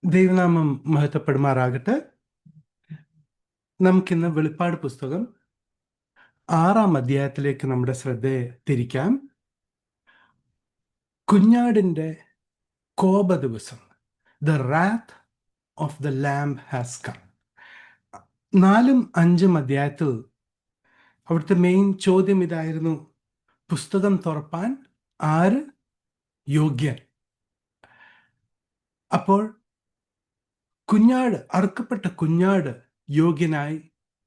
ദൈവനാമം മഹത്വപ്പെടുമാറാകട്ടെ. നമുക്കിന്ന് വെളിപ്പാട് പുസ്തകം 6-ാം അധ്യായത്തിലേക്ക് നമ്മുടെ ശ്രദ്ധയെ തിരിക്കാം. കുഞ്ഞാടിൻ്റെ കോപ ദിവസം, the wrath of the lamb has come. 4-5 അധ്യായത്തിൽ അവിടുത്തെ മെയിൻ ചോദ്യം ഇതായിരുന്നു: പുസ്തകം തുറപ്പാൻ ആര് യോഗ്യൻ? അപ്പോൾ കുഞ്ഞാട്, അറുക്കപ്പെട്ട കുഞ്ഞാട് യോഗ്യനായി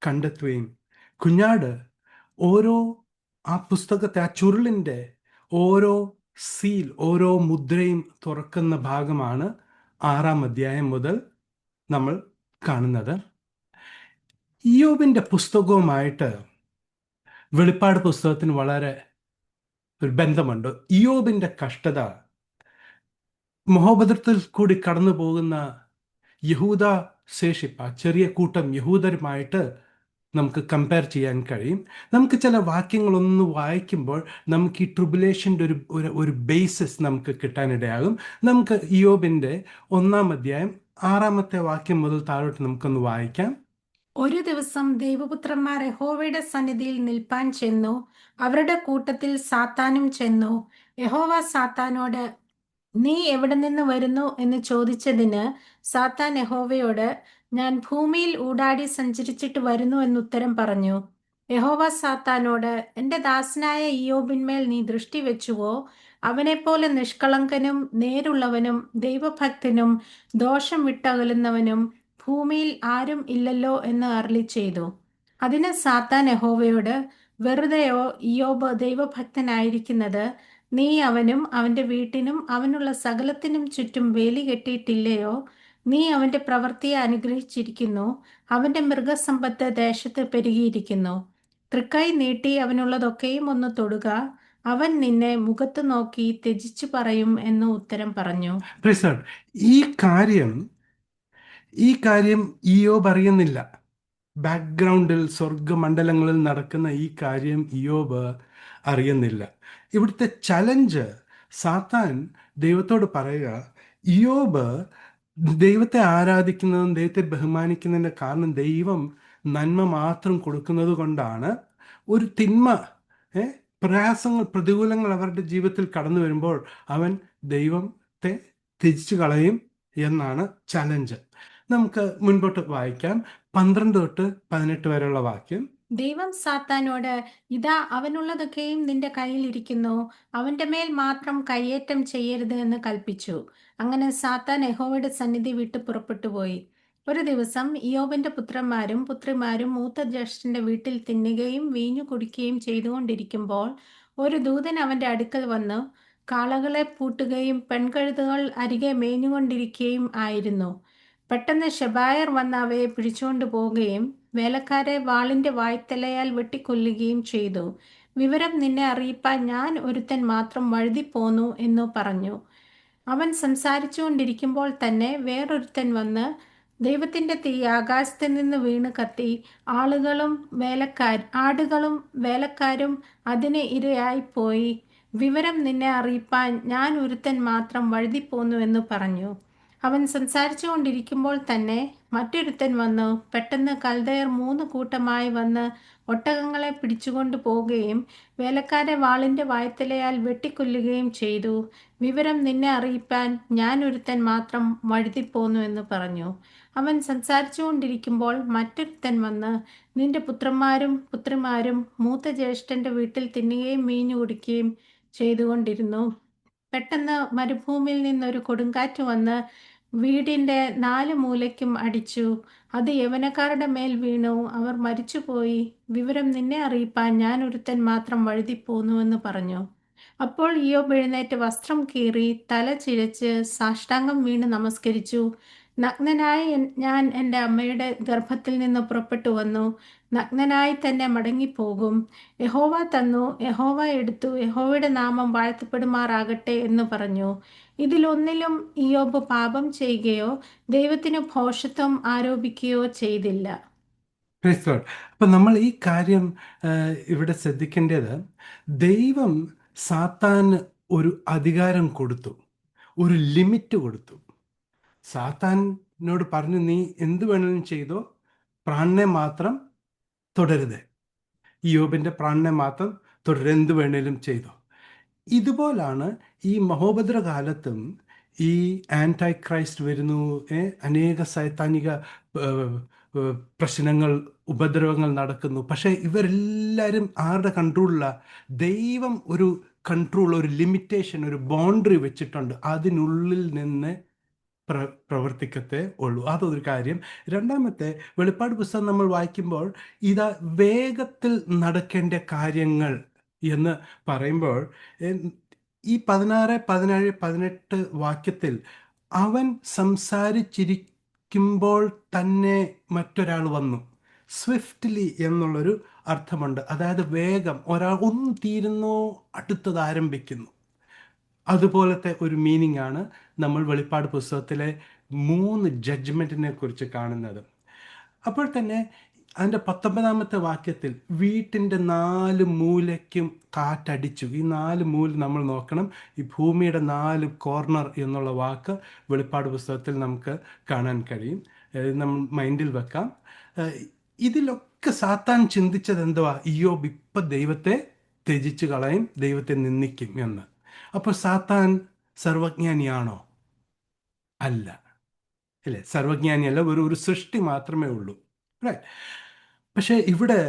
കണ്ടെത്തുകയും കുഞ്ഞാട് ഓരോ ആ പുസ്തകത്തെ, ആ ചുരുളിൻ്റെ ഓരോ സീൽ, ഓരോ മുദ്രയും തുറക്കുന്ന ഭാഗമാണ് 6-ാം അധ്യായം മുതൽ നമ്മൾ കാണുന്നത്. ഇയ്യോബിൻ്റെ പുസ്തകവുമായിട്ട് വെളിപ്പാട് പുസ്തകത്തിന് വളരെ ഒരു ബന്ധമുണ്ട്. ഇയ്യോബിൻ്റെ കഷ്ടത മഹോപദ്രവത്തിൽ കൂടി കടന്നു പോകുന്ന യഹൂദ ശേഷിപ്പ്, ആ ചെറിയ കൂട്ടം യഹൂദരുമായിട്ട് നമുക്ക് കമ്പയർ ചെയ്യാൻ കഴിയും. നമുക്ക് ചില വാക്യങ്ങളൊന്ന് വായിക്കുമ്പോൾ നമുക്ക് ഈ ട്രിബുലേഷൻ്റെ ഒരു ബേസിസ് നമുക്ക് കിട്ടാനിടയാകും. നമുക്ക് ഇയ്യോബിൻ്റെ 1-ാം അധ്യായം 6-ാമത്തെ വാക്യം മുതൽ താഴോട്ട് നമുക്കൊന്ന് വായിക്കാം. ഒരു ദിവസം ദൈവപുത്രന്മാർ യഹോവയുടെ സന്നിധിയിൽ നിൽപ്പാൻ ചെന്നു. അവരുടെ കൂട്ടത്തിൽ സാത്താനും ചെന്നു. യഹോവ സാത്താനോട്, നീ എവിടെ നിന്ന് വരുന്നു എന്ന് ചോദിച്ചതിന് സാത്താൻ യഹോവയോട്, ഞാൻ ഭൂമിയിൽ ഊടാടി സഞ്ചരിച്ചിട്ട് വരുന്നു എന്നുത്തരം പറഞ്ഞു. യഹോവ സാത്താനോട്, എൻ്റെ ദാസനായ ഇയ്യോബിന്മേൽ നീ ദൃഷ്ടി വെച്ചുവോ? അവനെപ്പോലെ നിഷ്കളങ്കനും നേരുള്ളവനും ദൈവഭക്തനും ദോഷം വിട്ടകലുന്നവനും ഭൂമിയിൽ ആരും ഇല്ലല്ലോ എന്ന് അരുളി ചെയ്തു. അതിന് സാത്താൻ യഹോവയോട്, വെറുതെയോ ഇയ്യോബ് ദൈവഭക്തനായിരിക്കുന്നത്? നീ അവനും അവൻ്റെ വീട്ടിനും അവനുള്ള സകലത്തിനും ചുറ്റും വേലി കെട്ടിയിട്ടില്ലയോ? നീ അവൻ്റെ പ്രവൃത്തിയെ അനുഗ്രഹിച്ചിരിക്കുന്നു. അവൻ്റെ മൃഗസമ്പത്ത് ദേശത്ത് പെരുകിയിരിക്കുന്നു. തൃക്കൈ നീട്ടി അവനുള്ളതൊക്കെയും ഒന്ന് തൊടുക. അവൻ നിന്നെ മുഖത്ത് നോക്കി ത്യജിച്ചു പറയും എന്ന് ഉത്തരം പറഞ്ഞു. ഈ കാര്യം ഇയ്യോബ് അറിയുന്നില്ല. ബാക്ക്ഗ്രൗണ്ടിൽ സ്വർഗമണ്ഡലങ്ങളിൽ നടക്കുന്ന ഈ കാര്യം ഇയ്യോബ് അറിയുന്നില്ല. ഇവിടുത്തെ ചലഞ്ച്, സാത്താൻ ദൈവത്തോട് പറയുക, ഇയ്യോബ് ദൈവത്തെ ആരാധിക്കുന്നതും ദൈവത്തെ ബഹുമാനിക്കുന്നതിൻ്റെ കാരണം ദൈവം നന്മ മാത്രം കൊടുക്കുന്നത് കൊണ്ടാണ്. ഒരു തിന്മ, പ്രയാസങ്ങൾ, പ്രതികൂലങ്ങൾ അവരുടെ ജീവിതത്തിൽ കടന്നു വരുമ്പോൾ അവൻ ദൈവത്തെ ത്യജിച്ചു കളയും എന്നാണ് ചലഞ്ച്. നമുക്ക് മുൻപോട്ട് വായിക്കാം. 12 തൊട്ട് 18 വരെയുള്ള വാക്യം. ദൈവം സാത്താനോട്, ഇതാ അവനുള്ളതൊക്കെയും നിന്റെ കയ്യിലിരിക്കുന്നു. അവന്റെ മേൽ മാത്രം കയ്യേറ്റം ചെയ്യരുത് എന്ന് കൽപ്പിച്ചു. അങ്ങനെ സാത്താൻ യഹോവയുടെ സന്നിധി വിട്ട് പുറപ്പെട്ടു പോയി. ഒരു ദിവസം ഇയ്യോബിന്റെ പുത്രന്മാരും പുത്രിമാരും മൂത്ത ജ്യേഷ്ഠന്റെ വീട്ടിൽ തിന്നുകയും വീഞ്ഞു കുടിക്കുകയും ചെയ്തുകൊണ്ടിരിക്കുമ്പോൾ ഒരു ദൂതൻ അവന്റെ അടുക്കൽ വന്നു കാളകളെ പൂട്ടുകയും പെൺകഴുതുകൾ അരികെ മേഞ്ഞുകൊണ്ടിരിക്കുകയും ആയിരുന്നു. പെട്ടെന്ന് ശെബായർ വന്ന് അവയെ പിടിച്ചുകൊണ്ടു പോവുകയും വേലക്കാരെ വാളിന്റെ വായ്ത്തലയാൽ വെട്ടിക്കൊല്ലുകയും ചെയ്തു. വിവരം നിന്നെ അറിയിപ്പാൻ ഞാൻ ഒരുത്തൻ മാത്രം വഴുതിപ്പോന്നു എന്നു പറഞ്ഞു. അവൻ സംസാരിച്ചുകൊണ്ടിരിക്കുമ്പോൾ തന്നെ വേറൊരുത്തൻ വന്ന്, ദൈവത്തിന്റെ തീ ആകാശത്ത് നിന്ന് വീണ് കത്തി ആടുകളും വേലക്കാരും അതിന് ഇരയായിപ്പോയി. വിവരം നിന്നെ അറിയിപ്പാൻ ഞാൻ ഒരുത്തൻ മാത്രം വഴുതിപ്പോന്നു എന്ന് പറഞ്ഞു. അവൻ സംസാരിച്ചു കൊണ്ടിരിക്കുമ്പോൾ തന്നെ മറ്റൊരുത്തൻ വന്നു പെട്ടെന്ന് കൽദയർ 3 കൂട്ടമായി വന്ന് ഒട്ടകങ്ങളെ പിടിച്ചുകൊണ്ടു പോവുകയും വേലക്കാരെ വാളിന്റെ വായ്ത്തലയാൽ വെട്ടിക്കൊല്ലുകയും ചെയ്തു. വിവരം നിന്നെ അറിയിപ്പാൻ ഞാൻ ഒരുത്തൻ മാത്രം വഴുതിപ്പോന്നു എന്ന് പറഞ്ഞു. അവൻ സംസാരിച്ചു കൊണ്ടിരിക്കുമ്പോൾ മറ്റൊരുത്തൻ വന്ന്, നിന്റെ പുത്രന്മാരും പുത്രിമാരും മൂത്ത ജ്യേഷ്ഠന്റെ വീട്ടിൽ തിന്നുകയും വീഞ്ഞു കുടിക്കുകയും ചെയ്തുകൊണ്ടിരുന്നു. പെട്ടെന്ന് മരുഭൂമിയിൽ നിന്നൊരു കൊടുങ്കാറ്റ് വന്ന് വീടിന്റെ 4 മൂലയ്ക്കും അടിച്ചു. അത് യവനക്കാരുടെ മേൽ വീണു. അവർ മരിച്ചുപോയി. വിവരം നിന്നെ അറിയിപ്പാൻ ഞാൻ ഒരുത്തൻ മാത്രം വഴുതിപ്പോന്നു എന്ന് പറഞ്ഞു. അപ്പോൾ ഇയ്യോബ് എഴുന്നേറ്റ് വസ്ത്രം കീറി തല ചിരച്ച് സാഷ്ടാംഗം വീണ് നമസ്കരിച്ചു. നഗ്നനായ ഞാൻ എൻ്റെ അമ്മയുടെ ഗർഭത്തിൽ നിന്ന് പുറപ്പെട്ടു വന്നു. നഗ്നനായി തന്നെ മടങ്ങിപ്പോകും. യഹോവ തന്നു, യഹോവ എടുത്തു, യഹോവയുടെ നാമം വാഴ്ത്തപ്പെടുമാറാകട്ടെ എന്ന് പറഞ്ഞു. ഇതിലൊന്നിലും ഇയ്യോബ് പാപം ചെയ്യുകയോ ദൈവത്തിന് ഭോഷത്വം ആരോപിക്കുകയോ ചെയ്തില്ല. അപ്പം നമ്മൾ ഈ കാര്യം ഇവിടെ ശ്രദ്ധിക്കേണ്ടത്, ദൈവം സാത്താന് ഒരു അധികാരം കൊടുത്തു, ഒരു ലിമിറ്റ് കൊടുത്തു. സാത്താനോട് പറഞ്ഞു, നീ എന്ത് വേണമെങ്കിലും ചെയ്തോ, പ്രാണനെ മാത്രം തുടരുത്. യോബിന്റെ പ്രാണനെ മാത്രം തുടരുത്, എന്ത് വേണേലും ചെയ്തോ. ഇതുപോലാണ് ഈ മഹോപദ്ര കാലത്തും ഈ ആൻറ്റൈ ക്രൈസ്റ്റ് വരുന്നു. അനേക സൈത്താനിക ഏഹ്, പ്രശ്നങ്ങൾ, ഉപദ്രവങ്ങൾ നടക്കുന്നു. പക്ഷേ ഇവരെല്ലാവരും ആരുടെ കൺട്രോളില? ദൈവം ഒരു കൺട്രോൾ, ഒരു ലിമിറ്റേഷൻ, ഒരു ബൗണ്ടറി വെച്ചിട്ടുണ്ട്. അതിനുള്ളിൽ നിന്ന് പ്രവർത്തിക്കത്തേ ഉള്ളൂ. അതൊരു കാര്യം. രണ്ടാമത്തെ, വെളിപ്പാട് പുസ്തകം നമ്മൾ വായിക്കുമ്പോൾ ഇതാ വേഗത്തിൽ നടക്കേണ്ട കാര്യങ്ങൾ എന്ന് പറയുമ്പോൾ ഈ 16, 17, 18 വാക്യത്തിൽ അവൻ സംസാരിച്ചിരിക്കുമ്പോൾ തന്നെ മറ്റൊരാൾ വന്നു. സ്വിഫ്റ്റ്ലി എന്നുള്ളൊരു അർത്ഥമുണ്ട്. അതായത് വേഗം, ഒരാൾ ഒന്ന് തീരുന്നോ അടുത്തത് ആരംഭിക്കുന്നു. അതുപോലത്തെ ഒരു മീനിങ് ആണ് നമ്മൾ വെളിപ്പാട് പുസ്തകത്തിലെ 3 ജഡ്ജ്മെൻറ്റിനെ കുറിച്ച് കാണുന്നത്. അപ്പോൾ തന്നെ അതിൻ്റെ 19-ാമത്തെ വാക്യത്തിൽ വീട്ടിൻ്റെ 4 മൂലയ്ക്കും കാറ്റടിച്ചു. ഈ 4 മൂല നമ്മൾ നോക്കണം. ഈ ഭൂമിയുടെ 4 കോർണർ എന്നുള്ള വാക്ക് വെളിപ്പാട് പുസ്തകത്തിൽ നമുക്ക് കാണാൻ കഴിയും. നമ്മൾ മൈൻഡിൽ വെക്കാം. ഇതിലൊക്കെ സാത്താൻ ചിന്തിച്ചത് എന്തുവാ? ഇയ്യോബ് ഇപ്പം ദൈവത്തെ ത്യജിച്ച് കളയും, ദൈവത്തെ നിന്ദിക്കും എന്ന്. അപ്പോൾ സാത്താൻ സർവജ്ഞാനിയാണോ? അല്ല, അല്ലേ? സർവജ്ഞാനിയല്ല, ഒരു സൃഷ്ടി മാത്രമേ ഉള്ളൂ. റൈറ്റ്. പക്ഷേ ഇവിടെ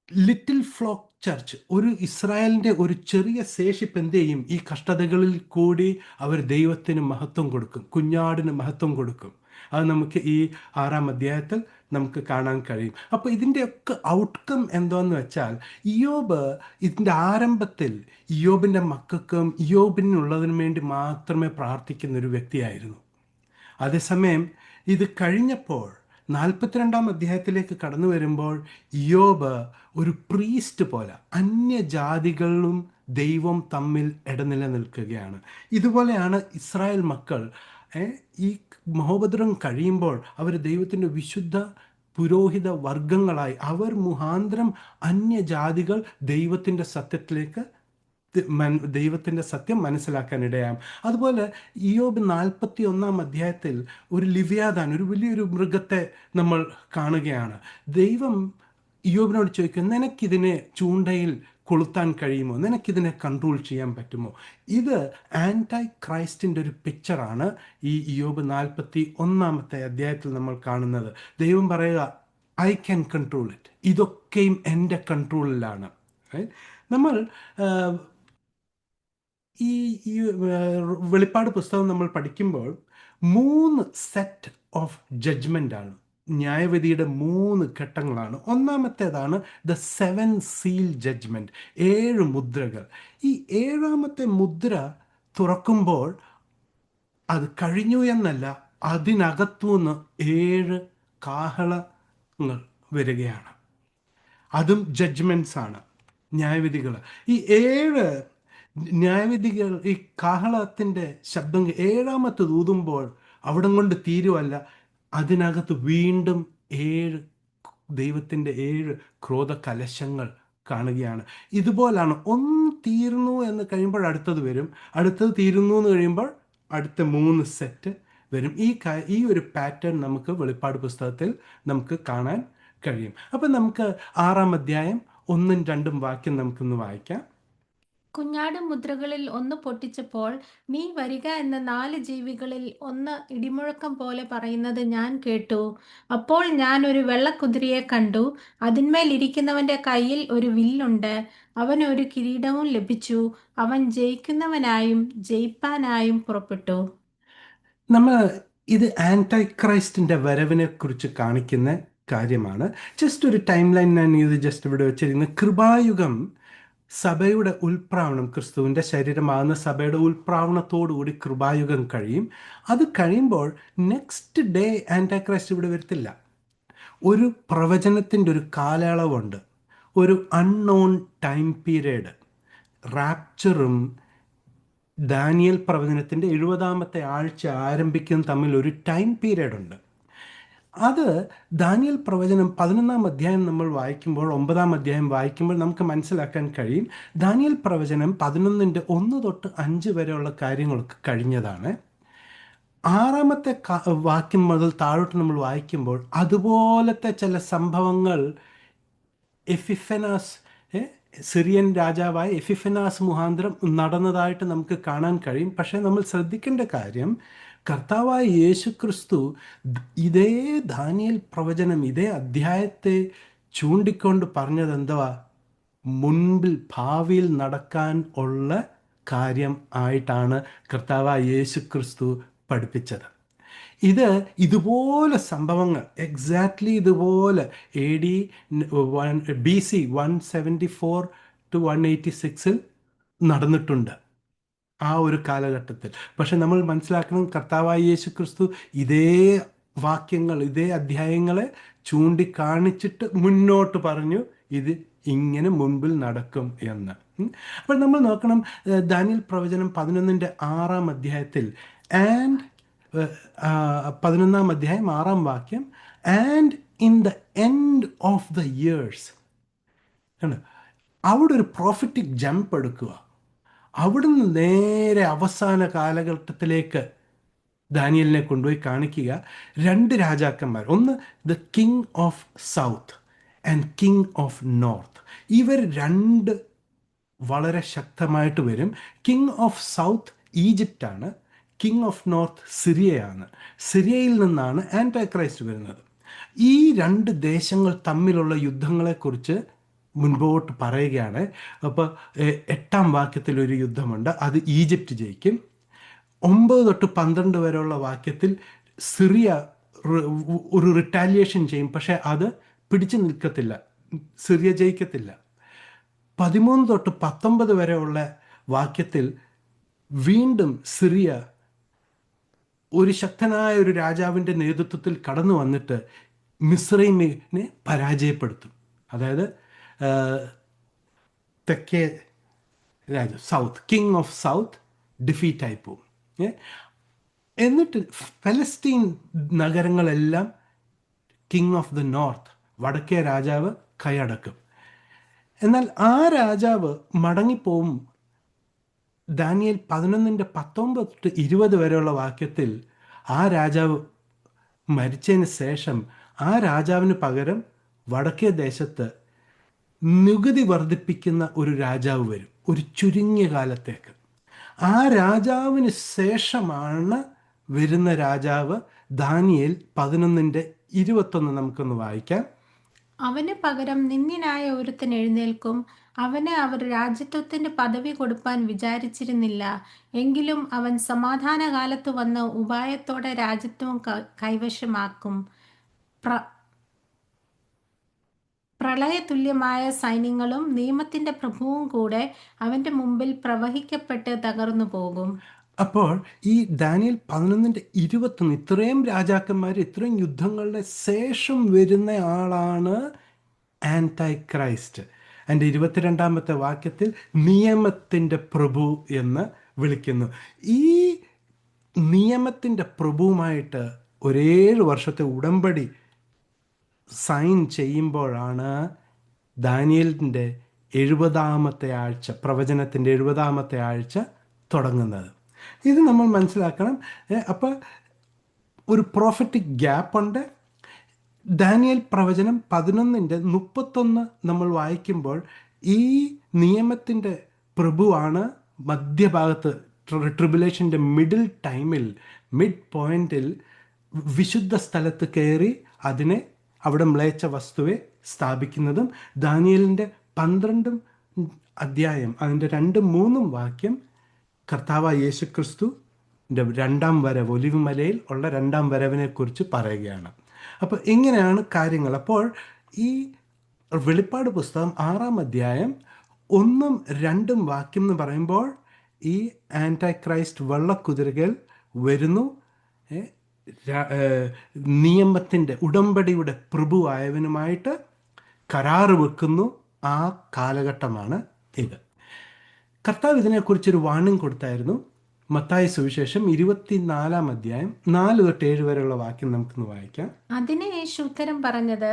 ലിറ്റിൽ ഫ്ലോക്ക് ചർച്ച്, ഒരു ഇസ്രായേലിൻ്റെ ഒരു ചെറിയ ശേഷിപ്പ് എന്ത് ചെയ്യും? ഈ കഷ്ടതകളിൽ കൂടി അവർ ദൈവത്തിന് മഹത്വം കൊടുക്കും, കുഞ്ഞാടിന് മഹത്വം കൊടുക്കും. അത് നമുക്ക് ഈ 6-ാം അധ്യായത്തിൽ നമുക്ക് കാണാൻ കഴിയും. അപ്പോൾ ഇതിൻ്റെയൊക്കെ ഔട്ട്കം എന്താന്ന് വെച്ചാൽ, ഇയ്യോബ് ഇതിൻ്റെ ആരംഭത്തിൽ ഇയ്യോബിൻ്റെ മക്കൾക്കും ഇയ്യോബിനുള്ളതിനു വേണ്ടി മാത്രമേ പ്രാർത്ഥിക്കുന്ന ഒരു വ്യക്തിയായിരുന്നു. അതേസമയം ഇത് കഴിഞ്ഞപ്പോൾ 42-ാം അധ്യായത്തിലേക്ക് കടന്നു വരുമ്പോൾ ഇയ്യോബ് ഒരു പ്രീസ്റ്റ് പോലെ, അന്യജാതികളും ദൈവം തമ്മിൽ ഇടനില നിൽക്കുകയാണ്. ഇതുപോലെയാണ് ഇസ്രായേൽ മക്കൾ ഈ മഹോപദ്രം കഴിയുമ്പോൾ അവർ ദൈവത്തിൻ്റെ വിശുദ്ധ പുരോഹിത വർഗങ്ങളായി, അവർ മുഖാന്തരം അന്യജാതികൾ ദൈവത്തിൻ്റെ സത്യത്തിലേക്ക്, ദൈവത്തിൻ്റെ സത്യം മനസ്സിലാക്കാൻ ഇടയാം. അതുപോലെ ഇയ്യോബ് 41-ാം അധ്യായത്തിൽ ഒരു ലിവ്യാതാൻ, ഒരു വലിയൊരു മൃഗത്തെ നമ്മൾ കാണുകയാണ്. ദൈവം ഇയ്യോബിനോട് ചോദിക്കും, നിനക്കിതിനെ ചൂണ്ടയിൽ കൊളുത്താൻ കഴിയുമോ? നിനക്കിതിനെ കൺട്രോൾ ചെയ്യാൻ പറ്റുമോ? ഇത് ആൻറ്റൈ ക്രൈസ്റ്റിൻ്റെ ഒരു പിക്ചറാണ് ഈ ഇയ്യോബ് 41-ാമത്തെ അധ്യായത്തിൽ നമ്മൾ കാണുന്നത്. ദൈവം പറയുക, ഐ ക്യാൻ കൺട്രോൾ ഇറ്റ്, ഇതൊക്കെയും എൻ്റെ കൺട്രോളിലാണ്. നമ്മൾ ഈ വെളിപ്പാട് പുസ്തകം നമ്മൾ പഠിക്കുമ്പോൾ 3 സെറ്റ് ഓഫ് ജഡ്ജ്മെൻ്റാണ്, ന്യായവിധിയുടെ 3 ഘട്ടങ്ങളാണ്. ഒന്നാമത്തേതാണ് ദ 7 സീൽ ജഡ്ജ്മെൻറ്റ്, 7 മുദ്രകൾ. ഈ 7-ാമത്തെ മുദ്ര തുറക്കുമ്പോൾ അത് കഴിഞ്ഞു എന്നല്ല, അതിനകത്തുനിന്ന് 7 കാഹളങ്ങൾ വരികയാണ്. അതും ജഡ്ജ്മെൻറ്റ്സ് ആണ്, ന്യായവിധികൾ. ഈ 7 ന്യായവിധികൾ, ഈ കാഹളത്തിൻ്റെ ശബ്ദം 7-ാമത്തെ ഊതുമ്പോൾ അവിടം കൊണ്ട് തീരുവല്ല, അതിനകത്ത് വീണ്ടും 7 ദൈവത്തിൻ്റെ 7 ക്രോധ കലശങ്ങൾ കാണുകയാണ്. ഇതുപോലാണ്, ഒന്ന് തീർന്നു എന്ന് കഴിയുമ്പോൾ അടുത്തത് വരും, അടുത്തത് തീരുന്നു എന്ന് കഴിയുമ്പോൾ അടുത്ത 3 സെറ്റ് വരും. ഈ ഒരു പാറ്റേൺ നമുക്ക് വെളിപ്പാട് പുസ്തകത്തിൽ നമുക്ക് കാണാൻ കഴിയും. അപ്പം നമുക്ക് 6-ാം അധ്യായം 1-ഉം 2-ഉം വാക്യം നമുക്കൊന്ന് വായിക്കാം. കുഞ്ഞാട് മുദ്രകളിൽ ഒന്ന് പൊട്ടിച്ചപ്പോൾ നീ വരിക എന്ന 4 ജീവികളിൽ ഒന്ന് ഇടിമുഴക്കം പോലെ പറയുന്നത് ഞാൻ കേട്ടു. അപ്പോൾ ഞാൻ ഒരു വെള്ളക്കുതിരയെ കണ്ടു. അതിന്മേൽ ഇരിക്കുന്നവന്റെ കയ്യിൽ ഒരു വില്ലുണ്ട്. അവന് ഒരു കിരീടവും ലഭിച്ചു. അവൻ ജയിക്കുന്നവനായും ജയിപ്പാനായും പുറപ്പെട്ടു. നമ്മൾ ഇത് ആൻറ്റൈ ക്രൈസ്റ്റിൻ്റെ വരവിനെ കുറിച്ച് കാണിക്കുന്ന കാര്യമാണ്. ജസ്റ്റ് ഒരു ടൈം ലൈൻ ഞാൻ ഇത് ജസ്റ്റ് ഇവിടെ വെച്ചിരിക്കുന്നത്. കൃപായുഗം സഭയുടെ ഉൽപ്രാവണം, ക്രിസ്തുവിൻ്റെ ശരീരമാകുന്ന സഭയുടെ ഉൽപ്രാവണത്തോടുകൂടി കൃപായുഗം കഴിയും. അത് കഴിയുമ്പോൾ നെക്സ്റ്റ് ഡേ ആൻറ്റൈ ക്രൈസ്റ്റ് ഇവിടെ വരത്തില്ല. ഒരു പ്രവചനത്തിൻ്റെ ഒരു കാലയളവുണ്ട്, ഒരു അൺനോൺ ടൈം പീരീഡ്. റാപ്ചറും ദാനിയൽ പ്രവചനത്തിൻ്റെ 70-ാമത്തെ ആഴ്ച ആരംഭിക്കുന്ന തമ്മിൽ ഒരു ടൈം പീരീഡ് ഉണ്ട്. അത് ദാനിയൽ പ്രവചനം 11-ാം അധ്യായം നമ്മൾ വായിക്കുമ്പോൾ, 9-ാം അധ്യായം വായിക്കുമ്പോൾ നമുക്ക് മനസ്സിലാക്കാൻ കഴിയും. ദാനിയൽ പ്രവചനം 11-ന്റെ 1 തൊട്ട് 5 വരെയുള്ള കാര്യങ്ങളൊക്കെ കഴിഞ്ഞതാണ്. ആറാമത്തെ വാക്യം മുതൽ താഴോട്ട് നമ്മൾ വായിക്കുമ്പോൾ അതുപോലത്തെ ചില സംഭവങ്ങൾ എഫിഫെനാസ് സിറിയൻ രാജാവായ എഫിഫെനാസ് മുഖാന്തരം നടന്നതായിട്ട് നമുക്ക് കാണാൻ കഴിയും. പക്ഷേ നമ്മൾ ശ്രദ്ധിക്കേണ്ട കാര്യം, കർത്താവായ യേശു ക്രിസ്തു ഇതേ ദാനിയേൽ പ്രവചനം, ഇതേ അധ്യായത്തെ ചൂണ്ടിക്കൊണ്ട് പറഞ്ഞത് എന്തുവാ? മുൻപിൽ ഭാവിയിൽ നടക്കാൻ ഉള്ള കാര്യം ആയിട്ടാണ് കർത്താവായ യേശു ക്രിസ്തു പഠിപ്പിച്ചത്. ഇതുപോലെ സംഭവങ്ങൾ എക്സാക്ട്ലി ഇതുപോലെ AD BC 174 to 186 നടന്നിട്ടുണ്ട് ആ ഒരു കാലഘട്ടത്തിൽ. പക്ഷെ നമ്മൾ മനസ്സിലാക്കണം, കർത്താവായ യേശു ക്രിസ്തു ഇതേ വാക്യങ്ങൾ, ഇതേ അധ്യായങ്ങളെ ചൂണ്ടിക്കാണിച്ചിട്ട് മുന്നോട്ട് പറഞ്ഞു ഇത് ഇങ്ങനെ മുൻപിൽ നടക്കും എന്ന്. അപ്പോൾ നമ്മൾ നോക്കണം, ദാനിയേൽ പ്രവചനം 11-ാം അധ്യായത്തിൽ ആൻഡ് 11-ാം അധ്യായം 6-ാം വാക്യം, and in the end of the years. അവിടെ ഒരു പ്രോഫിറ്റിക് ജമ്പ് എടുക്കുക. അവിടുന്ന് നേരെ അവസാന കാലഘട്ടത്തിലേക്ക് ദാനിയലിനെ കൊണ്ടുപോയി കാണിക്കുക. 2 രാജാക്കന്മാർ, ഒന്ന് the king of south and king of north. ഇവർ 2 വളരെ ശക്തമായിട്ട് വരും. കിങ് ഓഫ് സൗത്ത് ഈജിപ്റ്റാണ്, കിങ് ഓഫ് നോർത്ത് സിറിയയാണ്. സിറിയയിൽ നിന്നാണ് ആൻറ്റി ക്രൈസ്റ്റ് വരുന്നത്. ഈ 2 ദേശങ്ങൾ തമ്മിലുള്ള യുദ്ധങ്ങളെക്കുറിച്ച് മുൻപോട്ട് പറയുകയാണ്. അപ്പോൾ 8-ാം വാക്യത്തിൽ ഒരു യുദ്ധമുണ്ട്, അത് ഈജിപ്റ്റ് ജയിക്കും. 9 തൊട്ട് 12 വരെയുള്ള വാക്യത്തിൽ സിറിയ ഒരു റിറ്റാലിയേഷൻ ചെയ്യും, പക്ഷേ അത് പിടിച്ചു നിൽക്കത്തില്ല, സിറിയ ജയിക്കത്തില്ല. 13 തൊട്ട് 19 വരെയുള്ള വാക്യത്തിൽ വീണ്ടും സിറിയ ഒരു ശക്തനായ ഒരു രാജാവിൻ്റെ നേതൃത്വത്തിൽ കടന്നു വന്നിട്ട് മിസ്രൈമിനെ പരാജയപ്പെടുത്തും. അതായത് തെക്കേ സൗത്ത്, കിങ് ഓഫ് സൗത്ത് ഡിഫീറ്റായി പോകും. എന്നിട്ട് ഫലസ്തീൻ നഗരങ്ങളെല്ലാം കിങ് ഓഫ് ദ നോർത്ത്, വടക്കേ രാജാവ് കൈയടക്കും. എന്നാൽ ആ രാജാവ് മടങ്ങിപ്പോവും. ദാനിയേൽ 11-19 തൊട്ട് 20 വരെയുള്ള വാക്യത്തിൽ ആ രാജാവ് മരിച്ചതിന് ശേഷം ആ രാജാവിന് പകരം വടക്കേ ദേശത്ത് നികുതി വർദ്ധിപ്പിക്കുന്ന ഒരു രാജാവ് വരും, ഒരു ചുരുങ്ങിയ കാലത്തേക്ക്. ആ രാജാവിന് ശേഷമാണ് വരുന്ന രാജാവ് ദാനിയേൽ 11-21 നമുക്കൊന്ന് വായിക്കാം. അവന് പകരം നിന്ദ്യനായ ഒരുത്തൻ എഴുന്നേൽക്കും. അവന് അവർ രാജ്യത്വത്തിന്റെ പദവി കൊടുപ്പാൻ വിചാരിച്ചിരുന്നില്ല. എങ്കിലും അവൻ സമാധാനകാലത്ത് വന്ന് ഉപായത്തോടെ രാജ്യത്വം കൈവശമാക്കും. പ്രളയതുല്യമായ സൈന്യങ്ങളും നിയമത്തിന്റെ പ്രഭുവും കൂടെ അവന്റെ മുമ്പിൽ പ്രവഹിക്കപ്പെട്ട് തകർന്നു പോകും. അപ്പോൾ ഈ ദാനിയേൽ 11-21 ഇത്രയും രാജാക്കന്മാർ, ഇത്രയും യുദ്ധങ്ങളുടെ ശേഷം വരുന്ന ആളാണ് ആൻറ്റി ക്രൈസ്റ്റ്. അതിൻ്റെ 22-ാമത്തെ വാക്യത്തിൽ നിയമത്തിൻ്റെ പ്രഭു എന്ന് വിളിക്കുന്നു. ഈ നിയമത്തിൻ്റെ പ്രഭുവുമായിട്ട് 7 വർഷത്തെ ഉടമ്പടി സൈൻ ചെയ്യുമ്പോഴാണ് ദാനിയേലിൻ്റെ 70-ാമത്തെ ആഴ്ച, പ്രവചനത്തിൻ്റെ 70-ാമത്തെ ആഴ്ച തുടങ്ങുന്നത്. ഇത് നമ്മൾ മനസ്സിലാക്കണം. അപ്പോൾ ഒരു പ്രോഫറ്റിക് ഗ്യാപ്പ് ഉണ്ട്. ദാനിയേൽ പ്രവചനം 11-31 നമ്മൾ വായിക്കുമ്പോൾ ഈ നിയമത്തിൻ്റെ പ്രഭുവാണ് മധ്യഭാഗത്ത്, ട്രിബുലേഷൻ്റെ മിഡിൽ ടൈമിൽ, മിഡ് പോയിന്റിൽ വിശുദ്ധ സ്ഥലത്ത് കയറി അതിനെ, അവിടെ മ്ലേച്ഛ വസ്തുവെ സ്ഥാപിക്കുന്നതും. ദാനിയേലിൻ്റെ 12 അധ്യായം അതിൻ്റെ 2-3 വാക്യം കർത്താവായ യേശു ക്രിസ്തുവിൻ്റെ 2-ാം വരവ്, ഒലിവ് മലയിൽ ഉള്ള 2-ാം വരവിനെ കുറിച്ച് പറയുകയാണ്. അപ്പോൾ ഇങ്ങനെയാണ് കാര്യങ്ങൾ. അപ്പോൾ ഈ വെളിപ്പാട് പുസ്തകം 6-ാം അധ്യായം 1-2 വാക്യം എന്ന് പറയുമ്പോൾ ഈ ആൻറ്റി ക്രൈസ്റ്റ് വെള്ളക്കുതിരകൾ വരുന്നു, നിയമത്തിൻ്റെ ഉടമ്പടിയുടെ പ്രഭുവായവനുമായിട്ട് കരാറ് വെക്കുന്നു. ആ കാലഘട്ടമാണ് ഇത്. കർത്താവ് ഇതിനെക്കുറിച്ചൊരു വാണിംഗ് കൊടുത്തായിരുന്നു. മത്തായി സുവിശേഷം 24-ാം അധ്യായം 4 തൊട്ട് 7 വരെയുള്ള വാക്യം നമുക്കൊന്ന് വായിക്കാം. അതിന് യേശു ഉത്തരം പറഞ്ഞത്,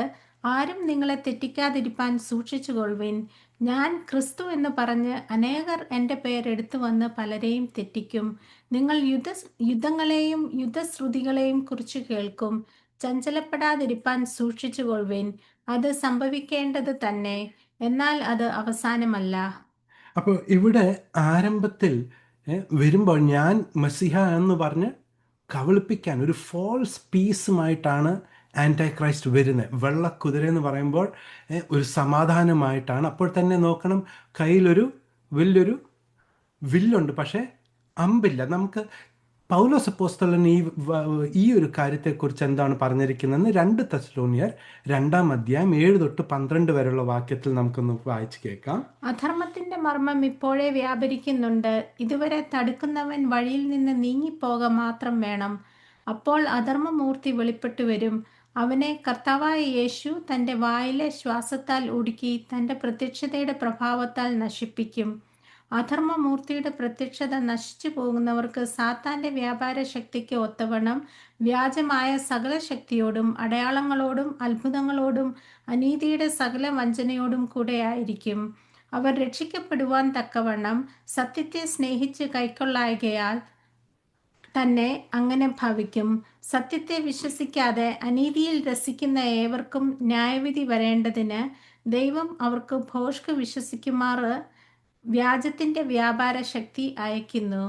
ആരും നിങ്ങളെ തെറ്റിക്കാതിരിപ്പാൻ സൂക്ഷിച്ചുകൊള്ളുവിൻ. ഞാൻ ക്രിസ്തു എന്ന് പറഞ്ഞ് അനേകർ എൻ്റെ പേരെടുത്തു വന്ന് പലരെയും തെറ്റിക്കും. നിങ്ങൾ യുദ്ധങ്ങളെയും യുദ്ധശ്രുതികളെയും കുറിച്ച് കേൾക്കും. ചഞ്ചലപ്പെടാതിരിപ്പാൻ സൂക്ഷിച്ചുകൊള്ളുവിൻ. അത് സംഭവിക്കേണ്ടത് തന്നെ, എന്നാൽ അത് അവസാനമല്ല. അപ്പോൾ ഇവിടെ ആരംഭത്തിൽ വരുമ്പോൾ ഞാൻ മസിഹ എന്ന് പറഞ്ഞ് കബളിപ്പിക്കാൻ ഒരു ഫോൾസ് പീസുമായിട്ടാണ് ആൻറ്റൈ ക്രൈസ്റ്റ് വരുന്നത്. വെള്ളക്കുതിര എന്ന് പറയുമ്പോൾ ഒരു സമാധാനമായിട്ടാണ്. അപ്പോൾ തന്നെ നോക്കണം, കയ്യിലൊരു വലിയൊരു വില്ലുണ്ട്, പക്ഷേ അമ്പില്ല. നമുക്ക് പൗലോസ് അപ്പോസ്തലൻ ഈ ഒരു കാര്യത്തെക്കുറിച്ച് എന്താണ് പറഞ്ഞിരിക്കുന്നതെന്ന് 2 തെസ്സലോനിയർ 2-ാം അധ്യായം 7 തൊട്ട് 12 വരെയുള്ള വാക്യത്തിൽ നമുക്കൊന്ന് വായിച്ച് കേൾക്കാം. അധർമ്മത്തിന്റെ മർമ്മം ഇപ്പോഴേ വ്യാപരിക്കുന്നുണ്ട്. ഇതുവരെ തടുക്കുന്നവൻ വഴിയിൽ നിന്ന് നീങ്ങിപ്പോക മാത്രം വേണം. അപ്പോൾ അധർമ്മമൂർത്തി വെളിപ്പെട്ടു വരും. അവനെ കർത്താവായ യേശു തൻ്റെ വായിലെ ശ്വാസത്താൽ ഉടുക്കി തൻ്റെ പ്രത്യക്ഷതയുടെ പ്രഭാവത്താൽ നശിപ്പിക്കും. അധർമ്മമൂർത്തിയുടെ പ്രത്യക്ഷത നശിച്ചു പോകുന്നവർക്ക് സാത്താന്റെ വ്യാപാര ശക്തിക്ക് ഒത്തവണ്ണം വ്യാജമായ സകല ശക്തിയോടും അടയാളങ്ങളോടും അത്ഭുതങ്ങളോടും അനീതിയുടെ സകല വഞ്ചനയോടും കൂടെ ആയിരിക്കും. അവർ രക്ഷിക്കപ്പെടുവാൻ തക്കവണ്ണം സത്യത്തെ സ്നേഹിച്ച് കൈക്കൊള്ളായകയാൽ തന്നെ അങ്ങനെ ഭവിക്കും. സത്യത്തെ വിശ്വസിക്കാതെ അനീതിയിൽ രസിക്കുന്ന ഏവർക്കും ന്യായവിധി വരേണ്ടതിന് ദൈവം അവർക്ക് ഭോഷ്ക് വിശ്വസിക്കുമാറ് വ്യാജത്തിന്റെ വ്യാപാര ശക്തി അയക്കുന്നു.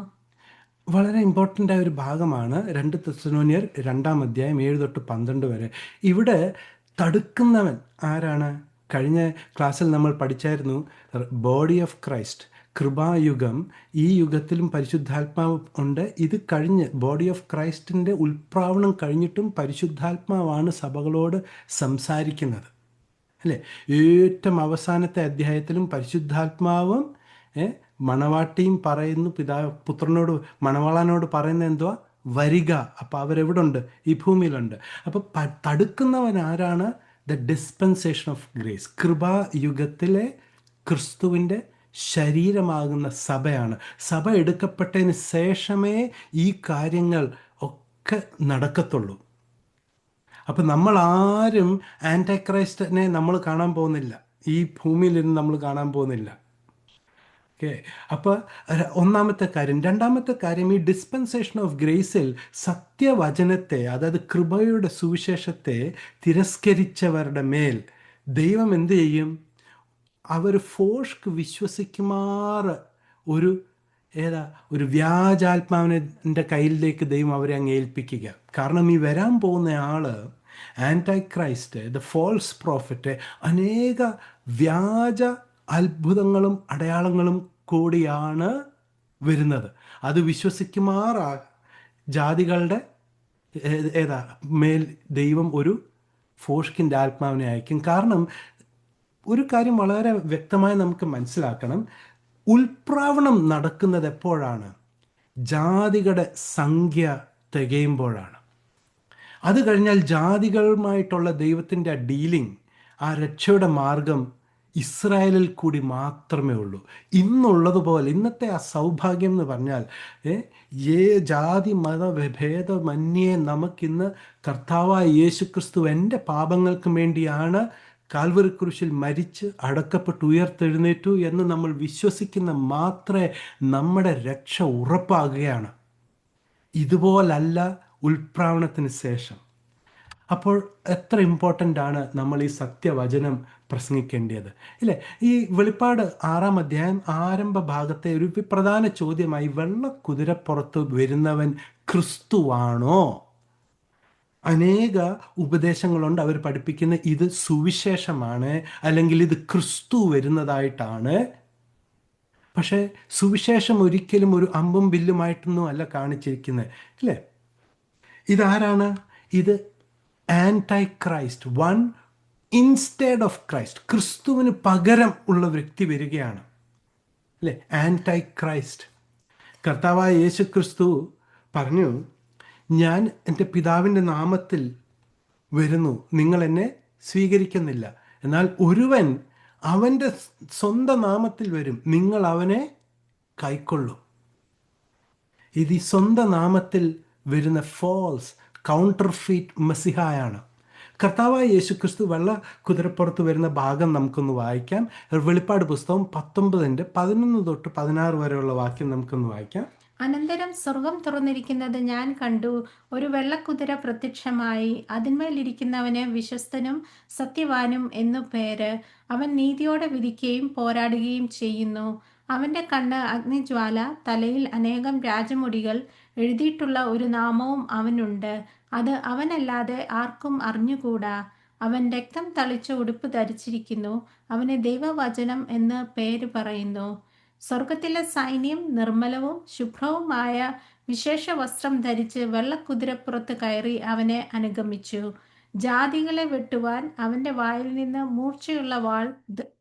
വളരെ ഇമ്പോർട്ടൻ്റ് ആയ ഒരു ഭാഗമാണ് 2 തെസ്സലോനിയർ 2-ാം അധ്യായം 7 തൊട്ട് 12 വരെ. ഇവിടെ തടുക്കുന്നവൻ ആരാണ്? കഴിഞ്ഞ ക്ലാസ്സിൽ നമ്മൾ പഠിച്ചായിരുന്നു, ബോഡി ഓഫ് ക്രൈസ്റ്റ്, കൃപായുഗം. ഈ യുഗത്തിലും പരിശുദ്ധാത്മാവ് ഉണ്ട്. ഇത് കഴിഞ്ഞ് ബോഡി ഓഫ് ക്രൈസ്റ്റിൻ്റെ ഉൽപ്രാവണം കഴിഞ്ഞിട്ടും പരിശുദ്ധാത്മാവാണ് സഭകളോട് സംസാരിക്കുന്നത്, അല്ലേ? ഏറ്റവും അവസാനത്തെ അധ്യായത്തിലും പരിശുദ്ധാത്മാവും മണവാട്ടിയും പറയുന്നു, പുത്രനോട് മണവാളനോട് പറയുന്നത് എന്തുവാ? വരിക. അപ്പോൾ അവരെവിടെ ഉണ്ട്? ഈ ഭൂമിയിലുണ്ട്. അപ്പോൾ തടുക്കുന്നവൻ ആരാണ്? The dispensation of grace. കൃപായുഗത്തിലെ ക്രിസ്തുവിൻ്റെ ശരീരമാകുന്ന സഭയാണ്. സഭ എടുക്കപ്പെട്ടതിന് ശേഷമേ ഈ കാര്യങ്ങൾ ഒക്കെ നടക്കത്തുള്ളൂ. അപ്പം നമ്മൾ ആരും ആൻറ്റൈ ക്രൈസ്റ്റിനെ നമ്മൾ കാണാൻ പോകുന്നില്ല, ഈ ഭൂമിയിലിരുന്ന് നമ്മൾ കാണാൻ പോകുന്നില്ല. ഓക്കെ, അപ്പോൾ ഒന്നാമത്തെ കാര്യം. രണ്ടാമത്തെ കാര്യം, ഈ ഡിസ്പെൻസേഷൻ ഓഫ് ഗ്രേസിൽ സത്യവചനത്തെ, അതായത് കൃപയുടെ സുവിശേഷത്തെ തിരസ്കരിച്ചവരുടെ മേൽ ദൈവം എന്ത് ചെയ്യും? അവർ ഫോഷ്ക്ക് വിശ്വസിക്കുമാറ് ഒരു വ്യാജാത്മാവിൻ്റെ കയ്യിലേക്ക് ദൈവം അവരെ അങ്ങ് ഏൽപ്പിക്കുക. കാരണം ഈ വരാൻ പോകുന്ന ആള് Antichrist, the false prophet, അനേക വ്യാജ അത്ഭുതങ്ങളും അടയാളങ്ങളും കൂടിയാണ് വരുന്നത്. അത് വിശ്വസിക്കുമാറാ ജാതികളുടെ മേൽ ദൈവം ഒരു ഫോഷ്കിൻ്റെ ആത്മാവിനെ അയക്കും. കാരണം ഒരു കാര്യം വളരെ വ്യക്തമായി നമുക്ക് മനസ്സിലാക്കണം, ഉൽപ്രാവണം നടക്കുന്നത് എപ്പോഴാണ്? ജാതികളുടെ സംഖ്യ തികയുമ്പോഴാണ്. അത് കഴിഞ്ഞാൽ ജാതികളുമായിട്ടുള്ള ദൈവത്തിൻ്റെ ആ ഡീലിംഗ്, ആ രക്ഷയുടെ മാർഗം ഇസ്രായേലിൽ കൂടി മാത്രമേ ഉള്ളൂ. ഇന്നുള്ളതുപോലെ ഇന്നത്തെ ആ സൗഭാഗ്യം എന്ന് പറഞ്ഞാൽ ജാതി മത ഭേദമന്യേ നമുക്കിന്ന് കർത്താവായ യേശു ക്രിസ്തു എൻ്റെ പാപങ്ങൾക്ക് വേണ്ടിയാണ് കാൽവറി ക്രൂശിൽ മരിച്ച് അടക്കപ്പെട്ട് ഉയർത്തെഴുന്നേറ്റു എന്ന് നമ്മൾ വിശ്വസിക്കുന്ന മാത്രമേ നമ്മുടെ രക്ഷ ഉറപ്പാകുകയാണ്. ഇതുപോലല്ല ഉൽപ്രാവണത്തിന് ശേഷം. അപ്പോൾ എത്ര ഇമ്പോർട്ടൻ്റ് ആണ് നമ്മൾ ഈ സത്യവചനം പ്രസംഗിക്കേണ്ടത്, ഇല്ലേ? ഈ വെളിപ്പാട് 6-ാം അധ്യായം ആരംഭ ഭാഗത്തെ ഒരു പ്രധാന ചോദ്യമായി, വെള്ളക്കുതിരപ്പുറത്ത് വരുന്നവൻ ക്രിസ്തുവാണോ? അനേക ഉപദേശങ്ങളുണ്ട്. അവർ പഠിപ്പിക്കുന്ന ഇത് സുവിശേഷമാണ്, അല്ലെങ്കിൽ ഇത് ക്രിസ്തു വരുന്നതായിട്ടാണ്. പക്ഷേ സുവിശേഷം ഒരിക്കലും ഒരു അമ്പും വില്ലുമായിട്ടൊന്നും അല്ല കാണിച്ചിരിക്കുന്നത്, അല്ലേ? ഇതാരാണ്? ഇത് ആൻറ്റൈ Christ, one instead of Christ. ക്രിസ്തുവിന് പകരം ഉള്ള വ്യക്തി വരികയാണ്, അല്ലേ? ആൻറ്റൈ ക്രൈസ്റ്റ്. കർത്താവായ യേശു ക്രിസ്തു പറഞ്ഞു, ഞാൻ എൻ്റെ പിതാവിൻ്റെ നാമത്തിൽ വരുന്നു, നിങ്ങൾ എന്നെ സ്വീകരിക്കുന്നില്ല. എന്നാൽ ഒരുവൻ അവൻ്റെ സ്വന്തം നാമത്തിൽ വരും, നിങ്ങൾ അവനെ കൈക്കൊള്ളും. ഇത് ഈ സ്വന്തം നാമത്തിൽ വരുന്ന ഫോൾസ് കൗണ്ടർഫീറ്റ് മസിഹായാണ്. കർത്താവായ യേശുക്രിസ്തു വെള്ള കുതിരപ്പുറത്ത് വരുന്ന ഭാഗം നമുക്കൊന്ന് വായിക്കാം. വെളിപ്പാട് പുസ്തകം 19:11 തൊട്ട് 16 വരെയുള്ള വാക്യം നമുക്കൊന്ന് വായിക്കാം. അനന്തരം സ്വർഗം തുറന്നിരിക്കുന്നത് ഞാൻ കണ്ടു. ഒരു വെള്ളക്കുതിര പ്രത്യക്ഷമായി. അതിന്മേലിരിക്കുന്നവന് വിശ്വസ്തനും സത്യവാനും എന്നു പേര്. അവൻ നീതിയോടെ വിധിക്കുകയും പോരാടുകയും ചെയ്യുന്നു. അവന്റെ കണ്ണ് അഗ്നിജ്വാല, തലയിൽ അനേകം രാജമുടികൾ, എഴുതിയിട്ടുള്ള ഒരു നാമവും അവനുണ്ട്. അത് അവനല്ലാതെ ആർക്കും അറിഞ്ഞുകൂടാ. അവൻ രക്തം തളിച്ച ഉടുപ്പ് ധരിച്ചിരിക്കുന്നു. അവന് ദൈവവചനം എന്ന് പേര് പറയുന്നു. സ്വർഗത്തിലെ സൈന്യം നിർമ്മലവും ശുഭ്രവുമായ വിശേഷ വസ്ത്രം ധരിച്ച് വെള്ളക്കുതിരപ്പുറത്ത് കയറി അവനെ അനുഗമിച്ചു. ജാതികളെ വെട്ടുവാൻ അവന്റെ വായിൽ നിന്ന് മൂർച്ചയുള്ള വാൾ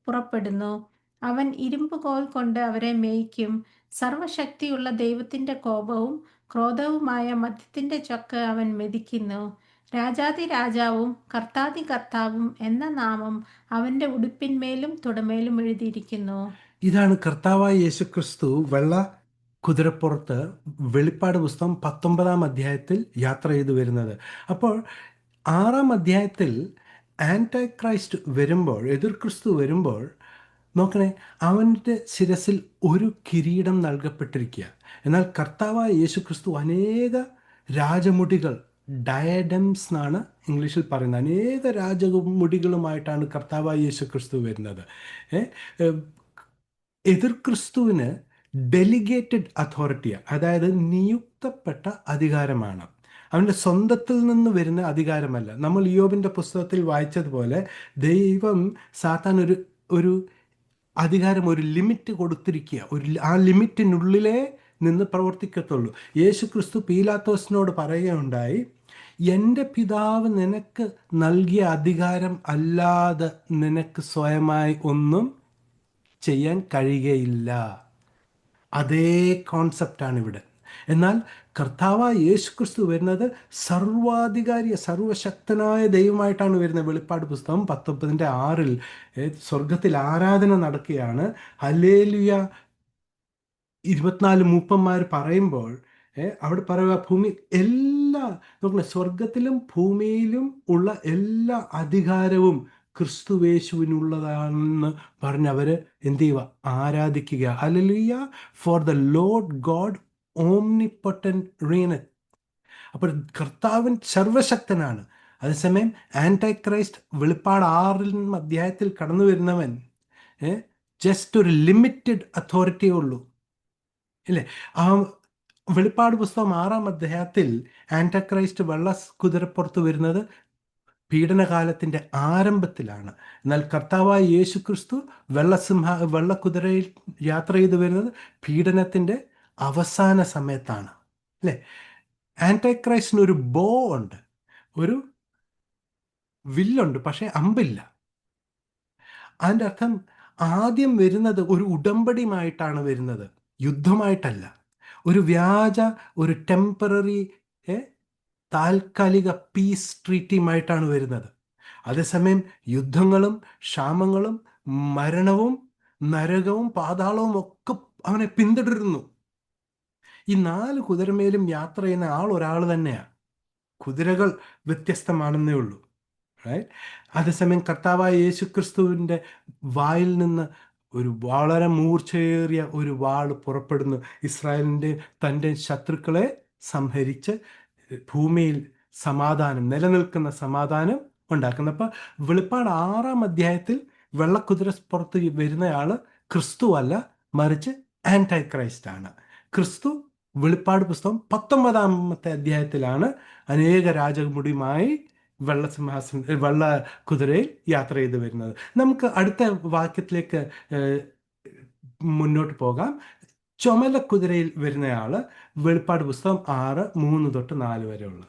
പുറപ്പെടുന്നു. അവൻ ഇരുമ്പുകോൽ കൊണ്ട് അവരെ മേയ്ക്കും. സർവശക്തിയുള്ള ദൈവത്തിന്റെ കോപവും ക്രോധവുമായ മദ്യത്തിന്റെ ചക്ക് അവൻ മെതിക്കുന്നു. രാജാതി രാജാവും കർത്താതി കർത്താവും എന്ന നാമം അവന്റെ ഉടുപ്പിന്മേലും തുടമേലും എഴുതിയിരിക്കുന്നു. ഇതാണ് കർത്താവായ യേശുക്രിസ്തു വെള്ള കുതിരപ്പുറത്ത് വെളിപ്പാട് പുസ്തകം 19-ാം അധ്യായത്തിൽ യാത്ര ചെയ്തു വരുന്നത്. അപ്പോൾ 6-ാം അധ്യായത്തിൽ ആൻറ്റൈ ക്രൈസ്റ്റ് വരുമ്പോൾ, എതിർ ക്രിസ്തു വരുമ്പോൾ നോക്കണേ, അവൻ്റെ ശിരസിൽ ഒരു കിരീടം നൽകപ്പെട്ടിരിക്കുക. എന്നാൽ കർത്താവായ യേശുക്രിസ്തു അനേക രാജമുടികൾ, ഡയഡംസ് എന്നാണ് ഇംഗ്ലീഷിൽ പറയുന്നത്, അനേക രാജമുടികളുമായിട്ടാണ് കർത്താവായ യേശുക്രിസ്തു വരുന്നത്. എതിർ ക്രിസ്തുവിന് ഡെലിഗേറ്റഡ് അതോറിറ്റിയാണ്, അതായത് നിയുക്തപ്പെട്ട അധികാരമാണ്. അവൻ്റെ സ്വന്തത്തിൽ നിന്ന് വരുന്ന അധികാരമല്ല. നമ്മൾ ഇയ്യോബിൻ്റെ പുസ്തകത്തിൽ വായിച്ചതുപോലെ ദൈവം സാത്താൻ ഒരു അധികാരം, ഒരു ലിമിറ്റ് കൊടുത്തിരിക്കുക. ആ ലിമിറ്റിനുള്ളിലേ നിന്ന് പ്രവർത്തിക്കത്തുള്ളൂ. യേശു ക്രിസ്തു പീലാത്തോസിനോട് പറയുകയുണ്ടായി, എൻ്റെ പിതാവ് നിനക്ക് നൽകിയ അധികാരം അല്ലാതെ നിനക്ക് സ്വയമായി ഒന്നും ചെയ്യാൻ കഴിയുകയില്ല. അതേ കോൺസെപ്റ്റാണ് ഇവിടെ. എന്നാൽ കർത്താവായ യേശു ക്രിസ്തു വരുന്നത് സർവാധികാരിയ സർവശക്തനായ ദൈവമായിട്ടാണ് വരുന്നത്. വെളിപ്പാട് പുസ്തകം 19:6 സ്വർഗത്തിൽ ആരാധന നടക്കുകയാണ്. ഹല്ലേലൂയ 24 മൂപ്പന്മാർ പറയുമ്പോൾ അവിടെ പറയുക, ഭൂമി എല്ലാ നോക്കണേ, സ്വർഗത്തിലും ഭൂമിയിലും ഉള്ള എല്ലാ അധികാരവും ക്രിസ്തുവേശുവിനുള്ളതാണെന്ന് പറഞ്ഞവർ എന്ത് ചെയ്യുക? ആരാധിക്കുക. Hallelujah for the Lord God omnipotent reigneth. അപ്പോൾ കർത്താവൻ സർവശക്തനാണ്. അതേസമയം ആൻറ്റൈ ക്രൈസ്റ്റ് വെളിപ്പാട് 6-ാം അധ്യായത്തിൽ കടന്നു വരുന്നവൻ ജസ്റ്റ് ഒരു ലിമിറ്റഡ് അതോറിറ്റിയേ ഉള്ളൂ, ഇല്ലേ? ആ വെളിപ്പാട് പുസ്തകം 6-ാം അധ്യായത്തിൽ ആൻറ്റക്രൈസ്റ്റ് വെള്ള കുതിരപ്പുറത്ത് വരുന്നത് പീഡനകാലത്തിൻ്റെ ആരംഭത്തിലാണ്. എന്നാൽ കർത്താവായ യേശു ക്രിസ്തു വെള്ളക്കുതിരയിൽ യാത്ര ചെയ്തു വരുന്നത് പീഡനത്തിൻ്റെ അവസാന സമയത്താണ്, അല്ലേ? ആൻറ്റക്രൈസ്റ്റിന് ഒരു ബോ ഉണ്ട്, ഒരു വില്ലുണ്ട്, പക്ഷേ അമ്പില്ല. അതിൻ്റെ അർത്ഥം ആദ്യം വരുന്നത് ഒരു ഉടമ്പടിയുമായിട്ടാണ് വരുന്നത്, യുദ്ധമായിട്ടല്ല. ഒരു ടെമ്പററി താൽക്കാലിക പീസ് ട്രീറ്റിയുമായിട്ടാണ് വരുന്നത്. അതേസമയം യുദ്ധങ്ങളും ക്ഷാമങ്ങളും മരണവും നരകവും പാതാളവും ഒക്കെ അവനെ പിന്തുടരുന്നു. ഈ 4 കുതിരമേലും യാത്ര ചെയ്യുന്ന ഒരാൾ തന്നെയാണ്. കുതിരകൾ വ്യത്യസ്തമാണെന്നേ ഉള്ളൂ. അതേസമയം കർത്താവായ യേശു ക്രിസ്തുവിൻ്റെ വായിൽ നിന്ന് ഒരു വളരെ മൂർച്ചയേറിയ ഒരു വാൾ പുറപ്പെടുന്നു. ഇസ്രായേലിൻ്റെ തൻ്റെ ശത്രുക്കളെ സംഹരിച്ച് ഭൂമിയിൽ സമാധാനം, നിലനിൽക്കുന്ന സമാധാനം ഉണ്ടാക്കുന്നു. അപ്പോൾ വെളിപ്പാട് 6-ാം അധ്യായത്തിൽ വെള്ളക്കുതിരപ്പുറത്ത് വരുന്നയാൾ ക്രിസ്തു അല്ല, മറിച്ച് ആൻറ്റൈ ക്രൈസ്റ്റ് ആണ്. ക്രിസ്തു വെളിപ്പാട് പുസ്തകം 19-ാമത്തെ അധ്യായത്തിലാണ് അനേക രാജമുടിയുമായി വെള്ള കുതിരയിൽ യാത്ര ചെയ്ത് വരുന്നത്. നമുക്ക് അടുത്ത വാക്യത്തിലേക്ക് മുന്നോട്ട് പോകാം. ചുമല കുതിരയിൽ വരുന്നയാള് വെളിപ്പാട് പുസ്തകം 6:3-4 വരെയുള്ള.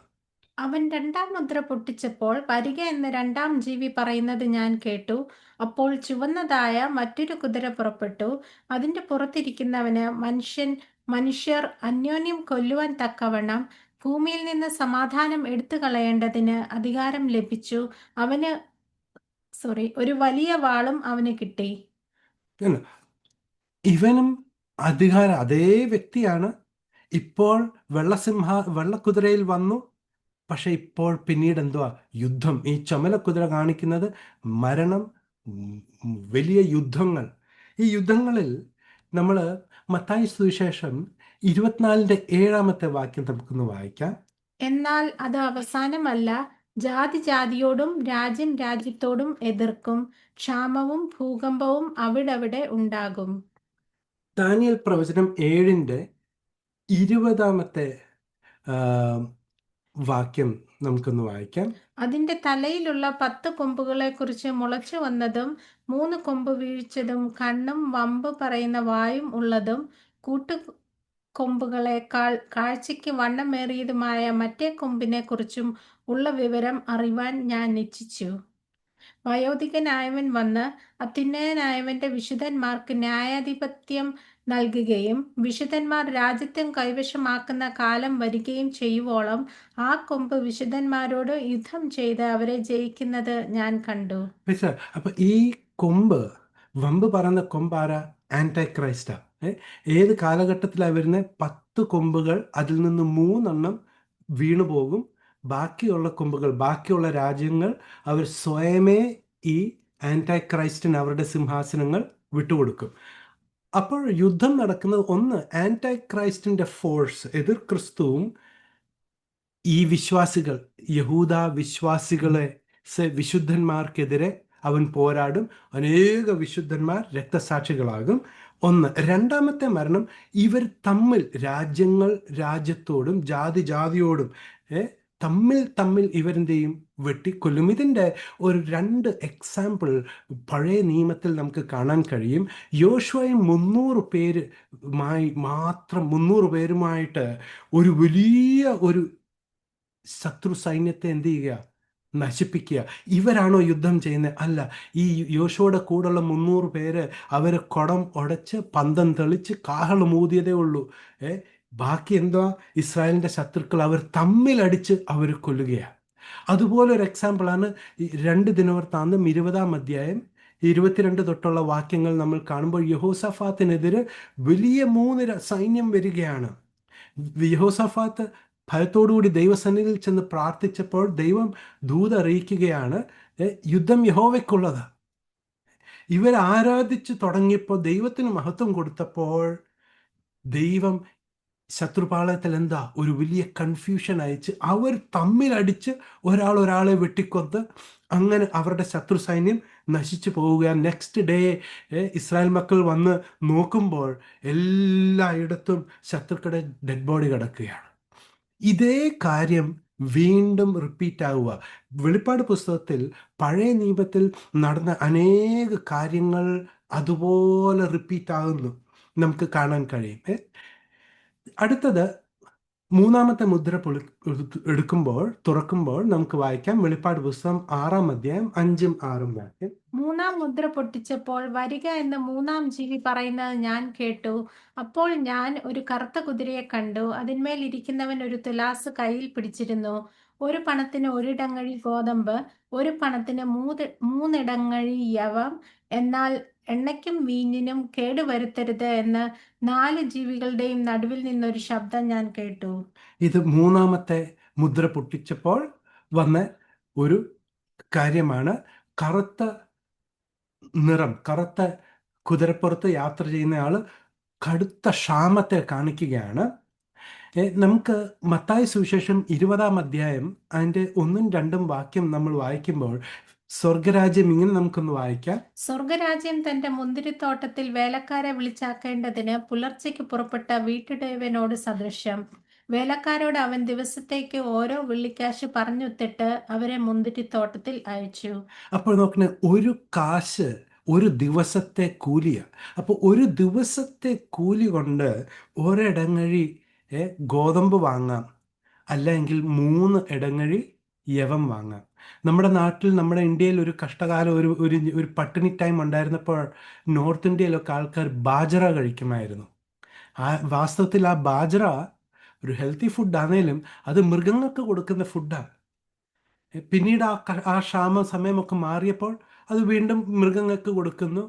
അവൻ 2-ാം മുദ്ര പൊട്ടിച്ചപ്പോൾ വരിക എന്ന് 2-ാം ജീവി പറയുന്നത് ഞാൻ കേട്ടു. അപ്പോൾ ചുവന്നതായ മറ്റൊരു കുതിര പുറപ്പെട്ടു. അതിന്റെ പുറത്തിരിക്കുന്നവന് മനുഷ്യർ അന്യോന്യം കൊല്ലുവാൻ തക്കവണ്ണം ഭൂമിയിൽ നിന്ന് സമാധാനം എടുത്തു കളയേണ്ടതിന് അധികാരം ലഭിച്ചു. ഒരു വലിയ വാളും അവന് കിട്ടി. ഇവനും അധികാരം, അതേ വ്യക്തിയാണ്. ഇപ്പോൾ വെള്ളക്കുതിരയിൽ വന്നു, പക്ഷെ ഇപ്പോൾ പിന്നീട് എന്തുവാ? യുദ്ധം. ഈ ചുമലക്കുതിര കാണിക്കുന്നത് മരണം, വലിയ യുദ്ധങ്ങൾ. ഈ യുദ്ധങ്ങളിൽ നമ്മൾ മത്തായി സുവിശേഷം 24-ന്റെ 7 വാക്യം നമുക്കൊന്ന് വായിക്കാം. എന്നാൽ അത് അവസാനമല്ല. ജാതി ജാതിയോടും രാജ്യം രാജ്യത്തോടും എതിർക്കും. ക്ഷാമവും ഭൂകമ്പവും അവിടവിടെ ഉണ്ടാകും. ദാനിയേൽ പ്രവചനം 7-ന്റെ 20 ആ, വാക്യം നമുക്കൊന്ന് വായിക്കാം. അതിന്റെ തലയിലുള്ള 10 കൊമ്പുകളെക്കുറിച്ച് മുളച്ചു വന്നതും 3 കൊമ്പ് വീഴ്ചതും കണ്ണും വമ്പ് പറയുന്ന വായും ഉള്ളതും കൂട്ടുകൊമ്പുകളെക്കാൾ കാഴ്ചയ്ക്ക് വണ്ണമേറിയതുമായ മറ്റേ കൊമ്പിനെ കുറിച്ചും ഉള്ള വിവരം അറിവാൻ ഞാൻ ഇച്ഛിച്ചു. വയോധികനായവൻ വന്ന് അത്യുന്നതനായവന്റെ വിശുദ്ധന്മാർക്ക് ന്യായാധിപത്യം നൽകുകയും വിശുദ്ധന്മാർ രാജ്യത്വം കൈവശമാക്കുന്ന കാലം വരികയും ചെയ്യുവോളം ആ കൊമ്പ് വിശുദ്ധന്മാരോട് യുദ്ധം ചെയ്ത് അവരെ ജയിക്കുന്നത് ഞാൻ കണ്ടു. അപ്പൊ ഈ കൊമ്പ്, വമ്പ് പറയുന്ന കൊമ്പ് ആരാ? ആന്റൈ ക്രൈസ്റ്റാ. ഏത് കാലഘട്ടത്തിലാണ് വരുന്നത്? 10 കൊമ്പുകൾ, അതിൽ നിന്ന് 3 വീണു പോകും. ബാക്കിയുള്ള കൊമ്പുകൾ, ബാക്കിയുള്ള രാജ്യങ്ങൾ അവർ സ്വയമേ ഈ ആന്റൈ ക്രൈസ്റ്റിന് അവരുടെ സിംഹാസനങ്ങൾ വിട്ടുകൊടുക്കും. അപ്പോൾ യുദ്ധം നടക്കുന്നത് ഒന്ന് ആന്റൈ ക്രൈസ്റ്റിന്റെ ഫോഴ്സ്, എതിർ ക്രിസ്തുവും ഈ വിശ്വാസികൾ, യഹൂദ വിശ്വാസികളെ വിശുദ്ധന്മാർക്കെതിരെ അവൻ പോരാടും. അനേക വിശുദ്ധന്മാർ രക്തസാക്ഷികളാകും. ഒന്ന്. രണ്ടാമത്തെ മരണം, ഇവർ തമ്മിൽ, രാജ്യങ്ങൾ രാജ്യത്തോടും ജാതി ജാതിയോടും തമ്മിൽ തമ്മിൽ ഇവരെന്ത് ചെയ്യും? വെട്ടിക്കൊല്ലും. ഇതിൻ്റെ ഒരു 2 എക്സാമ്പിൾ പഴയ നിയമത്തിൽ നമുക്ക് കാണാൻ കഴിയും. യോശുവയും 300 പേരുമായിട്ട് ഒരു വലിയ ഒരു ശത്രു സൈന്യത്തെ എന്ത് ചെയ്യുക? നശിപ്പിക്കുക. ഇവരാണോ യുദ്ധം ചെയ്യുന്നത്? അല്ല. ഈ യോശുവയുടെ കൂടെയുള്ള 300 പേര് അവർ കുടം ഉടച്ച് പന്തം തെളിച്ച് കാഹളം ഊതിയതേ ഉള്ളൂ. ബാക്കി എന്താ? ഇസ്രായേലിൻ്റെ ശത്രുക്കൾ അവർ തമ്മിലടിച്ച് അവർ കൊല്ലുകയാണ്. അതുപോലെ ഒരു എക്സാമ്പിളാണ് 2 ദിനവൃത്താന്തം 20-ാം അധ്യായം 22 തൊട്ടുള്ള വാക്യങ്ങൾ നമ്മൾ കാണുമ്പോൾ യഹോസഫാത്തിനെതിരെ വലിയ 3 സൈന്യം വരികയാണ്. യഹോസഫാത്ത് ഭയത്തോടുകൂടി ദൈവസന്നിധിയിൽ ചെന്ന് പ്രാർത്ഥിച്ചപ്പോൾ ദൈവം ദൂതറിയിക്കുകയാണ്, യുദ്ധം യഹോവയ്ക്കുള്ളത്. ഇവർ ആരാധിച്ചു തുടങ്ങിയപ്പോൾ, ദൈവത്തിന് മഹത്വം കൊടുത്തപ്പോൾ, ദൈവം ശത്രുപാളയത്തിൽ എന്താ? ഒരു വലിയ കൺഫ്യൂഷൻ അയച്ച് അവർ തമ്മിലടിച്ച് ഒരാളെ വെട്ടിക്കൊന്ന് അങ്ങനെ അവരുടെ ശത്രു സൈന്യം നശിച്ചു പോവുക. നെക്സ്റ്റ് ഡേ ഇസ്രായേൽ മക്കൾ വന്ന് നോക്കുമ്പോൾ എല്ലായിടത്തും ശത്രുക്കളുടെ ഡെഡ് ബോഡി കിടക്കുകയാണ്. ഇതേ കാര്യം വീണ്ടും റിപ്പീറ്റ് ആവുക. വെളിപ്പാട് പുസ്തകത്തിൽ പഴയ നിയമത്തിൽ നടന്ന അനേക കാര്യങ്ങൾ അതുപോലെ റിപ്പീറ്റ് ആകുന്നു നമുക്ക് കാണാൻ കഴിയും. അടുത്തത് 3-ാമത്തെ മുദ്ര തുറക്കുമ്പോൾ നമുക്ക് വായിക്കാം. വെളിപ്പാട് പുസ്തകം 6-ാം അധ്യായം 5-6 വാക്യം. 3-ാം മുദ്ര പൊട്ടിച്ചപ്പോൾ വരിക എന്ന് 3-ാം ജീവി പറയുന്നത് ഞാൻ കേട്ടു. അപ്പോൾ ഞാൻ ഒരു കറുത്ത കുതിരയെ കണ്ടു. അതിന്മേൽ ഇരിക്കുന്നവൻ ഒരു തുലാസ് കയ്യിൽ പിടിച്ചിരുന്നു. ഒരു പണത്തിന് 1 ഇടങ്ങഴി ഗോതമ്പ്, ഒരു പണത്തിന് 3 ഇടങ്ങഴി യവം. എന്നാൽ എണ്ണയ്ക്കും വീഞ്ഞിനും കേടുവരുത്തരുത് എന്ന് 4 ജീവികളുടെയും നടുവിൽ നിന്നൊരു ശബ്ദം ഞാൻ കേട്ടു. ഇത് 3-ാമത്തെ മുദ്ര പൊട്ടിച്ചപ്പോൾ വന്ന ഒരു കാര്യമാണ്. കറുത്ത നിറം, കറുത്ത കുതിരപ്പുറത്ത് യാത്ര ചെയ്യുന്നയാൾ കടുത്ത ക്ഷാമത്തെ കാണിക്കുകയാണ്. നമുക്ക് മത്തായി സുവിശേഷം 20-ാം അധ്യായം അതിൻ്റെ 1-2 വാക്യം നമ്മൾ വായിക്കുമ്പോൾ സ്വർഗരാജ്യം ഇങ്ങനെ നമുക്കൊന്ന് വായിക്കാം. സ്വർഗരാജ്യം തന്റെ മുന്തിരിത്തോട്ടത്തിൽ വേലക്കാരെ വിളിച്ചാക്കേണ്ടതിന് പുലർച്ചയ്ക്ക് പുറപ്പെട്ട വീട്ടുടയവനോട് സദൃശ്യം. വേലക്കാരോട് അവൻ ദിവസത്തേക്ക് ഓരോ വെള്ളിക്കാശ് പറഞ്ഞുത്തിട്ട് അവരെ മുന്തിരിത്തോട്ടത്തിൽ അയച്ചു. അപ്പോൾ നോക്കണേ, ഒരു കാശ് ഒരു ദിവസത്തെ കൂലിയാണ്. അപ്പോൾ ഒരു ദിവസത്തെ കൂലി കൊണ്ട് ഒരിടങ്ങഴി ഗോതമ്പ് വാങ്ങാം, അല്ലെങ്കിൽ 3 ഇടങ്ങഴി യവം വാങ്ങാം. നമ്മുടെ നാട്ടിൽ, നമ്മുടെ ഇന്ത്യയിൽ ഒരു കഷ്ടകാലം, ഒരു ഒരു ഒരു പട്ടിണി ടൈം ഉണ്ടായിരുന്നപ്പോൾ നോർത്ത് ഇന്ത്യയിലൊക്കെ ആൾക്കാർ ബാജറ കഴിക്കുമായിരുന്നു. വാസ്തവത്തിൽ ആ ബാജറ ഒരു ഹെൽത്തി ഫുഡാണേലും അത് മൃഗങ്ങൾക്ക് കൊടുക്കുന്ന ഫുഡാണ്. പിന്നീട് ആ ക്ഷാമ സമയമൊക്കെ മാറിയപ്പോൾ അത് വീണ്ടും മൃഗങ്ങൾക്ക് കൊടുക്കുന്നു.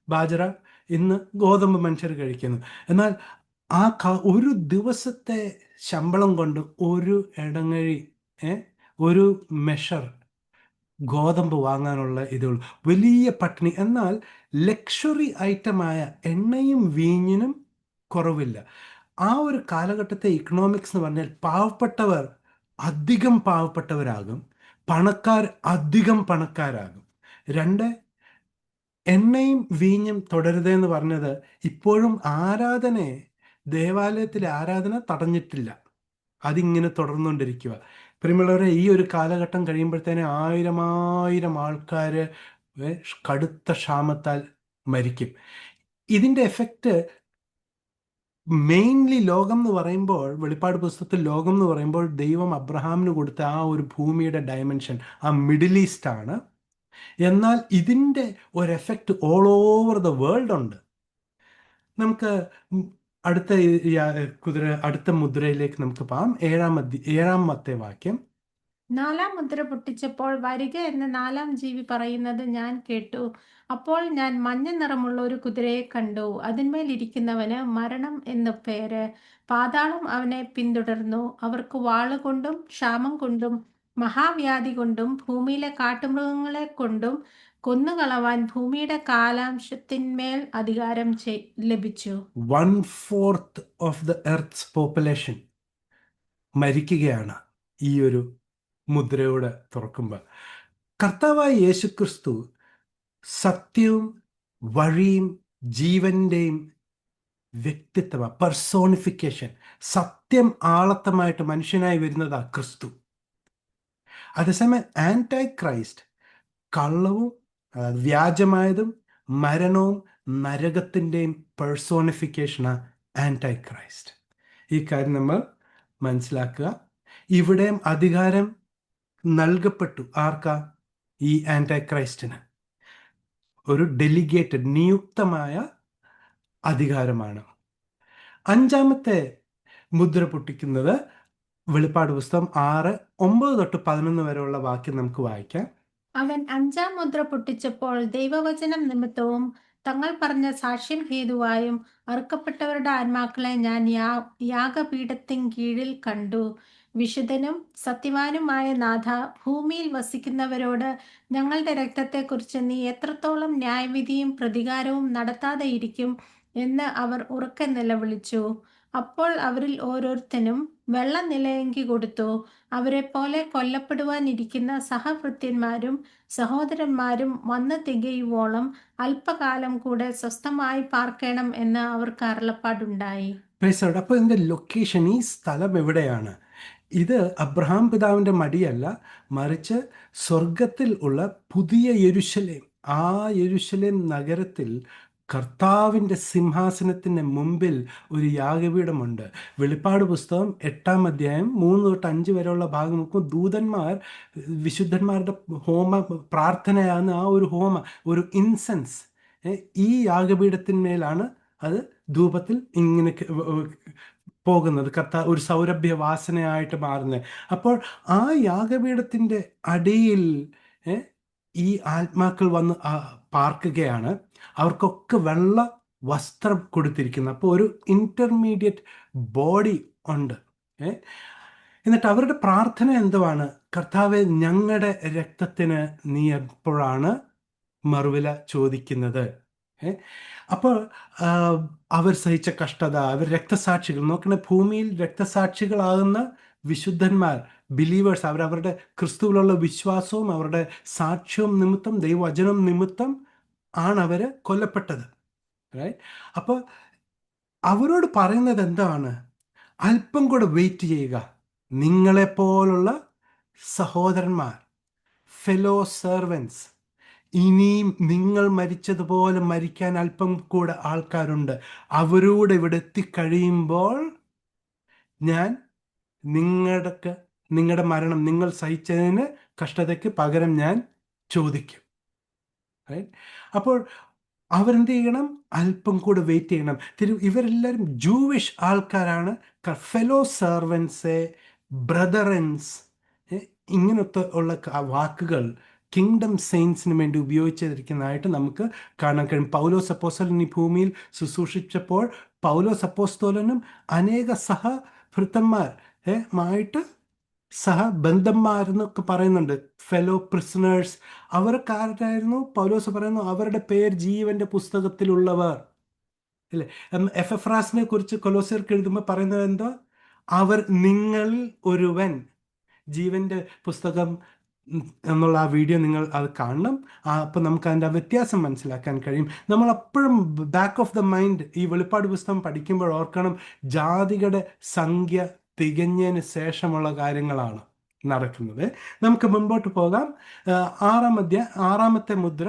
ബാജറ ഇന്ന് ഗോതമ്പ് മനുഷ്യർ കഴിക്കുന്നു. എന്നാൽ ഒരു ദിവസത്തെ ശമ്പളം കൊണ്ട് ഒരു ഇടങ്ങഴി ഏ, ഒരു മെഷർ ഗോതമ്പ് വാങ്ങാനുള്ള ഇതുള്ളൂ. വലിയ പട്ടിണി. എന്നാൽ ലക്ഷറി ഐറ്റമായ എണ്ണയും വീഞ്ഞിനും കുറവില്ല. ആ ഒരു കാലഘട്ടത്തെ ഇക്കണോമിക്സ് എന്ന് പറഞ്ഞാൽ പാവപ്പെട്ടവർ അധികം പാവപ്പെട്ടവരാകും, പണക്കാർ അധികം പണക്കാരാകും. രണ്ട്, എണ്ണയും വീഞ്ഞും തുടരുതെന്ന് പറഞ്ഞത് ഇപ്പോഴും ദേവാലയത്തിലെ ആരാധന തടഞ്ഞിട്ടില്ല. അതിങ്ങനെ തുടർന്നുകൊണ്ടിരിക്കുക. പ്രിയമുള്ളവരെ, ഈ ഒരു കാലഘട്ടം കഴിയുമ്പോഴത്തേനെ ആയിരം ആൾക്കാർ കടുത്ത ക്ഷാമത്താൽ മരിക്കും. ഇതിൻ്റെ എഫക്റ്റ് മെയിൻലി ലോകം എന്ന് പറയുമ്പോൾ, വെളിപ്പാട് പുസ്തകത്തിൽ ലോകം എന്ന് പറയുമ്പോൾ ദൈവം അബ്രഹാമിന് കൊടുത്ത ആ ഒരു ഭൂമിയുടെ ഡയമെൻഷൻ ആ മിഡിൽ ഈസ്റ്റ് ആണ്. എന്നാൽ ഇതിൻ്റെ ഒരു effect all over the world ഉണ്ട്. നമുക്ക് അടുത്ത അടുത്ത മുദ്രയിലേക്ക് നമുക്ക് പോകാം. ഏഴാമത്തെ വാക്യം. നാലാം മുദ്ര പൊട്ടിച്ചപ്പോൾ വരിക എന്ന് നാലാം ജീവി പറയുന്നത് ഞാൻ കേട്ടു. അപ്പോൾ ഞാൻ മഞ്ഞ നിറമുള്ള ഒരു കുതിരയെ കണ്ടു. അതിന്മേൽ ഇരിക്കുന്നവന് മരണം എന്നു പേര്. പാതാളം അവനെ പിന്തുടർന്നു. അവർക്ക് വാളുകൊണ്ടും ക്ഷാമം കൊണ്ടും മഹാവ്യാധി കൊണ്ടും ഭൂമിയിലെ കാട്ടുമൃഗങ്ങളെ കൊണ്ടും കൊന്നുകളവാൻ ഭൂമിയുടെ കാലാംശത്തിന്മേൽ അധികാരം ലഭിച്ചു. 1/4 ഓഫ് ദ എർത്ത്സ് പോപ്പുലേഷൻ മരിക്കുകയാണ് ഈ ഒരു മുദ്രയോടെ തുറക്കുമ്പോൾ. കർത്താവായ യേശുക്രിസ്തു സത്യവും വഴിയും ജീവന്റെയും വ്യക്തിത്വ പെർസോണിഫിക്കേഷൻ. സത്യം ആളത്തമായിട്ട് മനുഷ്യനായി വരുന്നതാ ക്രിസ്തു. അതേസമയം ആന്റൈ ക്രൈസ്റ്റ് കള്ളവും വ്യാജമായതും മരണവും നരകത്തിൻ്റെയും പെർസോണിഫിക്കേഷനാണ് ആന്റൈ ക്രൈസ്റ്റ്. ഈ കാര്യം നമ്മൾ മനസ്സിലാക്കുക. ഇവിടെയും അധികാരം നൽകപ്പെട്ടു. ആർക്കാ? ഈ ആന്റൈ ക്രൈസ്റ്റിന്. ഒരു ഡെലിഗേറ്റഡ്, നിയുക്തമായ അധികാരമാണ്. അഞ്ചാമത്തെ മുദ്ര പൊട്ടിക്കുന്നത് വെളിപ്പാട് പുസ്തകം 6:9-11 വരെയുള്ള വാക്യം നമുക്ക് വായിക്കാം. അവൻ അഞ്ചാം മുദ്ര പൊട്ടിച്ചപ്പോൾ ദൈവവചനം നിമിത്തവും തങ്ങൾ പറഞ്ഞ സാക്ഷ്യം ഹേതുവായും അറുക്കപ്പെട്ടവരുടെ ആത്മാക്കളെ ഞാൻ യാഗപീഠത്തിൻ കീഴിൽ കണ്ടു. വിശുദ്ധനും സത്യവാനുമായ നാഥ, ഭൂമിയിൽ വസിക്കുന്നവരോട് ഞങ്ങളുടെ രക്തത്തെക്കുറിച്ച് നീ എത്രത്തോളം ന്യായവിധിയും പ്രതികാരവും നടത്താതെ ഇരിക്കും എന്ന് അവർ ഉറക്കെ നിലവിളിച്ചു. അപ്പോൾ അവരിൽ ഓരോരുത്തനും വെള്ള നിലയങ്കി കൊടുത്തു. അവരെ പോലെ കൊല്ലപ്പെടുവാനിരിക്കുന്ന സഹഭൃത്യന്മാരും സഹോദരന്മാരും വന്ന് തികയുവോളം അല്പകാലം കൂടെ സ്വസ്ഥമായി പാർക്കണം എന്ന് അവർക്ക് അരുളപ്പാടുണ്ടായി. അപ്പോൾ ഇതിൻ്റെ ലൊക്കേഷൻ, ഈ സ്ഥലം എവിടെയാണ്? ഇത് അബ്രഹാം പിതാവിൻ്റെ മടിയല്ല, മറിച്ച് സ്വർഗത്തിൽ ഉള്ള പുതിയ യെരുശലേം. ആ യെരുശലേം നഗരത്തിൽ കർത്താവിൻ്റെ സിംഹാസനത്തിന് മുമ്പിൽ ഒരു യാഗപീഠമുണ്ട്. വെളിപ്പാട് പുസ്തകം 8-ാം അധ്യായം 3-5 വരെയുള്ള ഭാഗം നോക്കും. ദൂതന്മാർ വിശുദ്ധന്മാരുടെ പ്രാർത്ഥനയാണ് ആ ഒരു ഒരു ഇൻസെൻസ് ഈ യാഗപീഠത്തിന്മേലാണ് അത് ധൂപത്തിൽ ഇങ്ങനെ പോകുന്നത്. ഒരു സൗരഭ്യ വാസനയായിട്ട് മാറുന്നത്. അപ്പോൾ ആ യാഗപീഠത്തിൻ്റെ അടിയിൽ ഈ ആത്മാക്കൾ വന്ന് പാർക്കുകയാണ്. അവർക്കൊക്കെ വെള്ള വസ്ത്രം കൊടുത്തിരിക്കുന്നു. അപ്പോൾ ഒരു ഇന്റർമീഡിയറ്റ് ബോഡി ഉണ്ട്. എന്നിട്ട് അവരുടെ പ്രാർത്ഥന എന്തുവാണ്? കർത്താവെ, ഞങ്ങളുടെ രക്തത്തിന് നീ എപ്പോഴാണ് മറുവില ചോദിക്കുന്നത്? അപ്പോൾ അവർ സഹിച്ച കഷ്ടത, അവർ രക്തസാക്ഷികൾ. നോക്കണേ, ഭൂമിയിൽ രക്തസാക്ഷികളാകുന്ന വിശുദ്ധന്മാർ, ബിലീവേഴ്സ്, അവരവരുടെ ക്രിസ്തുവിലുള്ള വിശ്വാസവും അവരുടെ സാക്ഷ്യവും നിമിത്തം, ദൈവവചനം നിമിത്തം ആണ് അവർ കൊല്ലപ്പെട്ടത്. അപ്പോൾ അവരോട് പറയുന്നത് എന്താണ്? അല്പം കൂടെ വെയിറ്റ് ചെയ്യുക. നിങ്ങളെപ്പോലുള്ള സഹോദരന്മാർ, ഫെലോ സെർവൻസ്, ഇനിയും നിങ്ങൾ മരിച്ചതുപോലെ മരിക്കാൻ അല്പം കൂടെ ആൾക്കാരുണ്ട്. അവരോട് ഇവിടെ എത്തിക്കഴിയുമ്പോൾ ഞാൻ നിങ്ങളുടെ മരണം, നിങ്ങൾ സഹിച്ചതിന് കഷ്ടതയ്ക്ക് പകരം ഞാൻ ചോദിക്കും. അപ്പോൾ അവരെന്ത് ചെയ്യണം? അല്പം കൂടെ വെയിറ്റ് ചെയ്യണം. ഇവരെല്ലാവരും ജൂവിഷ് ആൾക്കാരാണ്. ഫെലോ സെർവൻസ്, ബ്രദറൻസ്, ഇങ്ങനത്തെ ഉള്ള വാക്കുകൾ കിങ്ഡം സെയിൻസിന് വേണ്ടി ഉപയോഗിച്ചിരിക്കുന്നതായിട്ട് നമുക്ക് കാണാൻ കഴിയും. പൗലോസ് അപ്പോസ്തലൻ ഈ ഭൂമിയിൽ ശുശ്രൂഷിച്ചപ്പോൾ പൗലോസ് അപ്പോസ്തലനും അനേക സഹഭൃത്തന്മാർ മായിട്ട് സഹബന്ധന്മാരെന്നൊക്കെ പറയുന്നുണ്ട്, ഫെലോ പ്രിസണേഴ്സ്. അവർക്കാരായിരുന്നു? പൗലോസ് പറയുന്നു അവരുടെ പേർ ജീവന്റെ പുസ്തകത്തിലുള്ളവർ. അല്ലേ? എഫെഫ്രാസിനെ കുറിച്ച് കൊലോസ്യർക്ക് എഴുതുമ്പോൾ പറയുന്നത് എന്തോ? അവർ നിങ്ങളിൽ ഒരുവൻ ജീവന്റെ പുസ്തകം എന്നുള്ള ആ വീഡിയോ നിങ്ങൾ അത് കാണണം. അപ്പം നമുക്ക് അതിൻ്റെ ആ വ്യത്യാസം മനസ്സിലാക്കാൻ കഴിയും. നമ്മൾ അപ്പോഴും ബാക്ക് ഓഫ് ദ മൈൻഡ് ഈ വെളിപ്പാട് പുസ്തകം പഠിക്കുമ്പോൾ ഓർക്കണം, ജാതികളുടെ സംഖ്യ തികഞ്ഞതിന് ശേഷമുള്ള കാര്യങ്ങളാണ് നടക്കുന്നത്. നമുക്ക് മുൻപോട്ട് പോകാം. ആറാമത്തെ മുദ്ര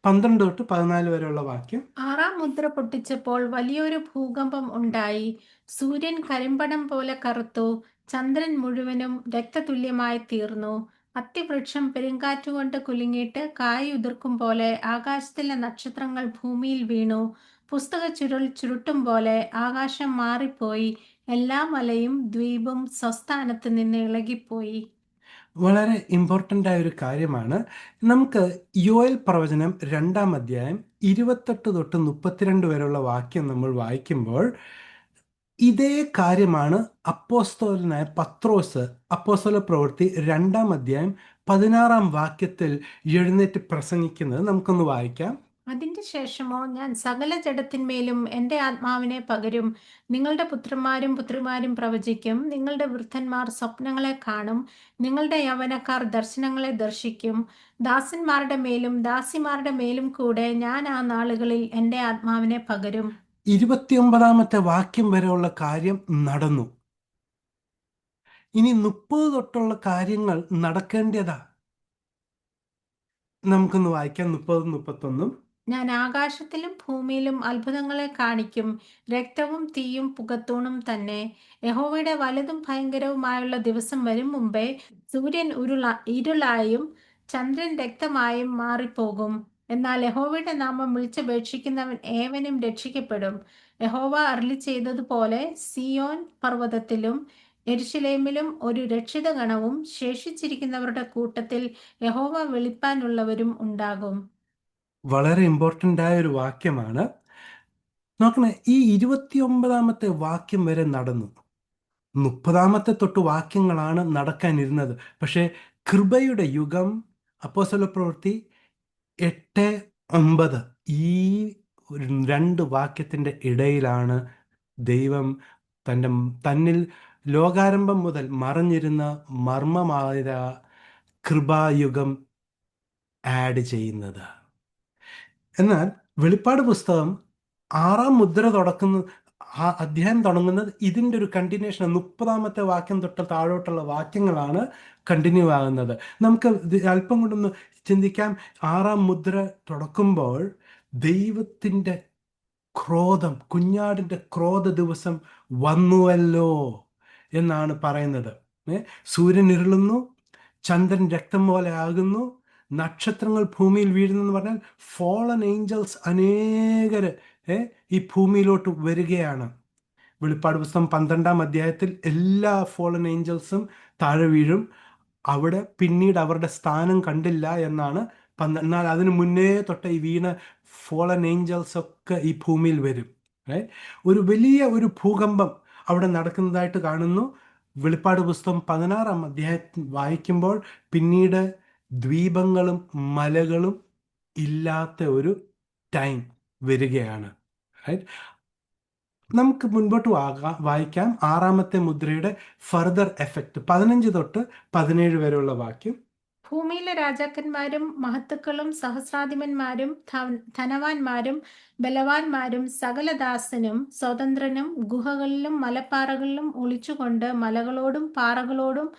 12 തൊട്ട് 14 വരെയുള്ള വാക്യം. ആറാം മുദ്ര പൊട്ടിച്ചപ്പോൾ വലിയൊരു ഭൂകമ്പം ഉണ്ടായി. സൂര്യൻ കരിമ്പടം പോലെ കറുത്തു. ചന്ദ്രൻ മുഴുവനും രക്തതുല്യമായി തീർന്നു. അത്തിവൃക്ഷം പെരുങ്കാറ്റുകൊണ്ട് കുലുങ്ങിയിട്ട് കായുതിർക്കും പോലെ ആകാശത്തിലെ നക്ഷത്രങ്ങൾ ഭൂമിയിൽ വീണു. പുസ്തക ചുരുൾ ചുരുട്ടും പോലെ ആകാശം മാറിപ്പോയി. എല്ലാ മലയും ദ്വീപും സ്വസ്ഥാനത്ത് നിന്ന് ഇളകിപ്പോയി. വളരെ ഇമ്പോർട്ടൻ്റ് ആയ ഒരു കാര്യമാണ്. നമുക്ക് യോയൽ പ്രവചനം 2-ാം അധ്യായം 28 തൊട്ട് 32 വരെയുള്ള വാക്യം നമ്മൾ വായിക്കുമ്പോൾ ഇതേ കാര്യമാണ് അപ്പോസ്തലനായ പത്രോസ് അപ്പോസ്തല പ്രവൃത്തി 2-ാം അധ്യായം 16-ാം വാക്യത്തിൽ എഴുന്നേറ്റ് പ്രസംഗിക്കുന്നത്. നമുക്കൊന്ന് വായിക്കാം. അതിന്റെ ശേഷമോ ഞാൻ സകല ജഡത്തിന്മേലും എൻ്റെ ആത്മാവിനെ പകരും. നിങ്ങളുടെ പുത്രന്മാരും പുത്രിമാരും പ്രവചിക്കും. നിങ്ങളുടെ വൃദ്ധന്മാർ സ്വപ്നങ്ങളെ കാണും. നിങ്ങളുടെ യൗവനക്കാർ ദർശനങ്ങളെ ദർശിക്കും. ദാസന്മാരുടെ മേലും ദാസിമാരുടെ മേലും കൂടെ ഞാൻ ആ നാളുകളിൽ എൻ്റെ ആത്മാവിനെ പകരും. 29-ാമത്തെ വാക്യം വരെയുള്ള കാര്യം നടന്നു. ഇനി 30 തൊട്ടുള്ള കാര്യങ്ങൾ നടക്കേണ്ടതാ. നമുക്കൊന്ന് വായിക്കാം 30-ഉം 31-ഉം. ഞാൻ ആകാശത്തിലും ഭൂമിയിലും അത്ഭുതങ്ങളെ കാണിക്കും. രക്തവും തീയും പുകത്തൂണും തന്നെ. യഹോവയുടെ വലുതും ഭയങ്കരവുമായുള്ള ദിവസം വരും മുമ്പേ സൂര്യൻ ഇരുളായും ചന്ദ്രൻ രക്തമായും മാറിപ്പോകും. എന്നാൽ യഹോവയുടെ നാമം വിളിച്ചപേക്ഷിക്കുന്നവൻ ഏവനും രക്ഷിക്കപ്പെടും. യഹോവ അരുളി ചെയ്തതുപോലെ സിയോൻ പർവ്വതത്തിലും യെരൂശലേമിലും ഒരു രക്ഷിതഗണവും ശേഷിച്ചിരിക്കുന്നവരുടെ കൂട്ടത്തിൽ യഹോവ വിളിപ്പാനുള്ളവരും ഉണ്ടാകും. വളരെ ഇമ്പോർട്ടൻ്റ് ആയ ഒരു വാക്യമാണ്. നോക്കണേ, ഈ 29-ാമത്തെ വാക്യം വരെ നടന്നു. 30-ാമത്തെ തൊട്ട് വാക്യങ്ങളാണ് നടക്കാനിരുന്നത്. പക്ഷേ കൃപയുടെ യുഗം, അപ്പോസ്തല പ്രവൃത്തി 8-9, ഈ രണ്ട് വാക്യത്തിൻ്റെ ഇടയിലാണ് ദൈവം തന്നിൽ ലോകാരംഭം മുതൽ മറഞ്ഞിരുന്ന മർമ്മമായ കൃപായുഗം ആഡ് ചെയ്യുന്നത്. എന്നാൽ വെളിപ്പാട് പുസ്തകം 6-ാം മുദ്ര ആ അധ്യായം തുടങ്ങുന്നത് ഇതിൻ്റെ ഒരു കണ്ടിന്യൂഷൻ. 30-ാമത്തെ വാക്യം തൊട്ട് താഴോട്ടുള്ള വാക്യങ്ങളാണ് കണ്ടിന്യൂ ആകുന്നത്. നമുക്ക് അല്പം കൊണ്ടൊന്ന് ചിന്തിക്കാം. 6-ാം മുദ്ര തുറക്കുമ്പോൾ ദൈവത്തിൻ്റെ ക്രോധം, കുഞ്ഞാടിൻ്റെ ക്രോധ ദിവസം വന്നുവല്ലോ എന്നാണ് പറയുന്നത്. സൂര്യൻ ഇരുളുന്നു, ചന്ദ്രൻ രക്തം പോലെ ആകുന്നു, നക്ഷത്രങ്ങൾ ഭൂമിയിൽ വീഴുന്നു എന്ന് പറഞ്ഞാൽ ഫോളൻ ഏഞ്ചൽസ് അനേകര് ഈ ഭൂമിയിലോട്ട് വരികയാണ്. വെളിപ്പാട് പുസ്തകം 12-ാം അധ്യായത്തിൽ എല്ലാ ഫോളൻ ഏഞ്ചൽസും താഴെ വീഴും. അവിടെ പിന്നീട് അവരുടെ സ്ഥാനം കണ്ടില്ല എന്നാണ്. എന്നാൽ അതിനു മുന്നേ തൊട്ട് ഈ വീണ ഫോളൻ ഏഞ്ചൽസ് ഒക്കെ ഈ ഭൂമിയിൽ വരും. ഒരു വലിയ ഒരു ഭൂകമ്പം അവിടെ നടക്കുന്നതായിട്ട് കാണുന്നു. വെളിപ്പാട് പുസ്തകം 16-ാം അധ്യായം വായിക്കുമ്പോൾ പിന്നീട് ദ്വീപങ്ങളും മലകളും ഇല്ലാത്ത ഒരു ടൈം വരികയാണ്. നമുക്ക് മുൻപോട്ട് വായിക്കാം 6-ാമത്തെ മുദ്രയുടെ ഫർദർ എഫക്റ്റ് 15 തൊട്ട് 17 വരെയുള്ള വാക്യം. ഭൂമിയിലെ രാജാക്കന്മാരും മഹത്തുക്കളും സഹസ്രാധിപന്മാരും ധനവാന്മാരും ബലവാന്മാരും സകലദാസനും സ്വതന്ത്രനും ഗുഹകളിലും മലപ്പാറകളിലും ഒളിച്ചുകൊണ്ട് മലകളോടും പാറകളോടും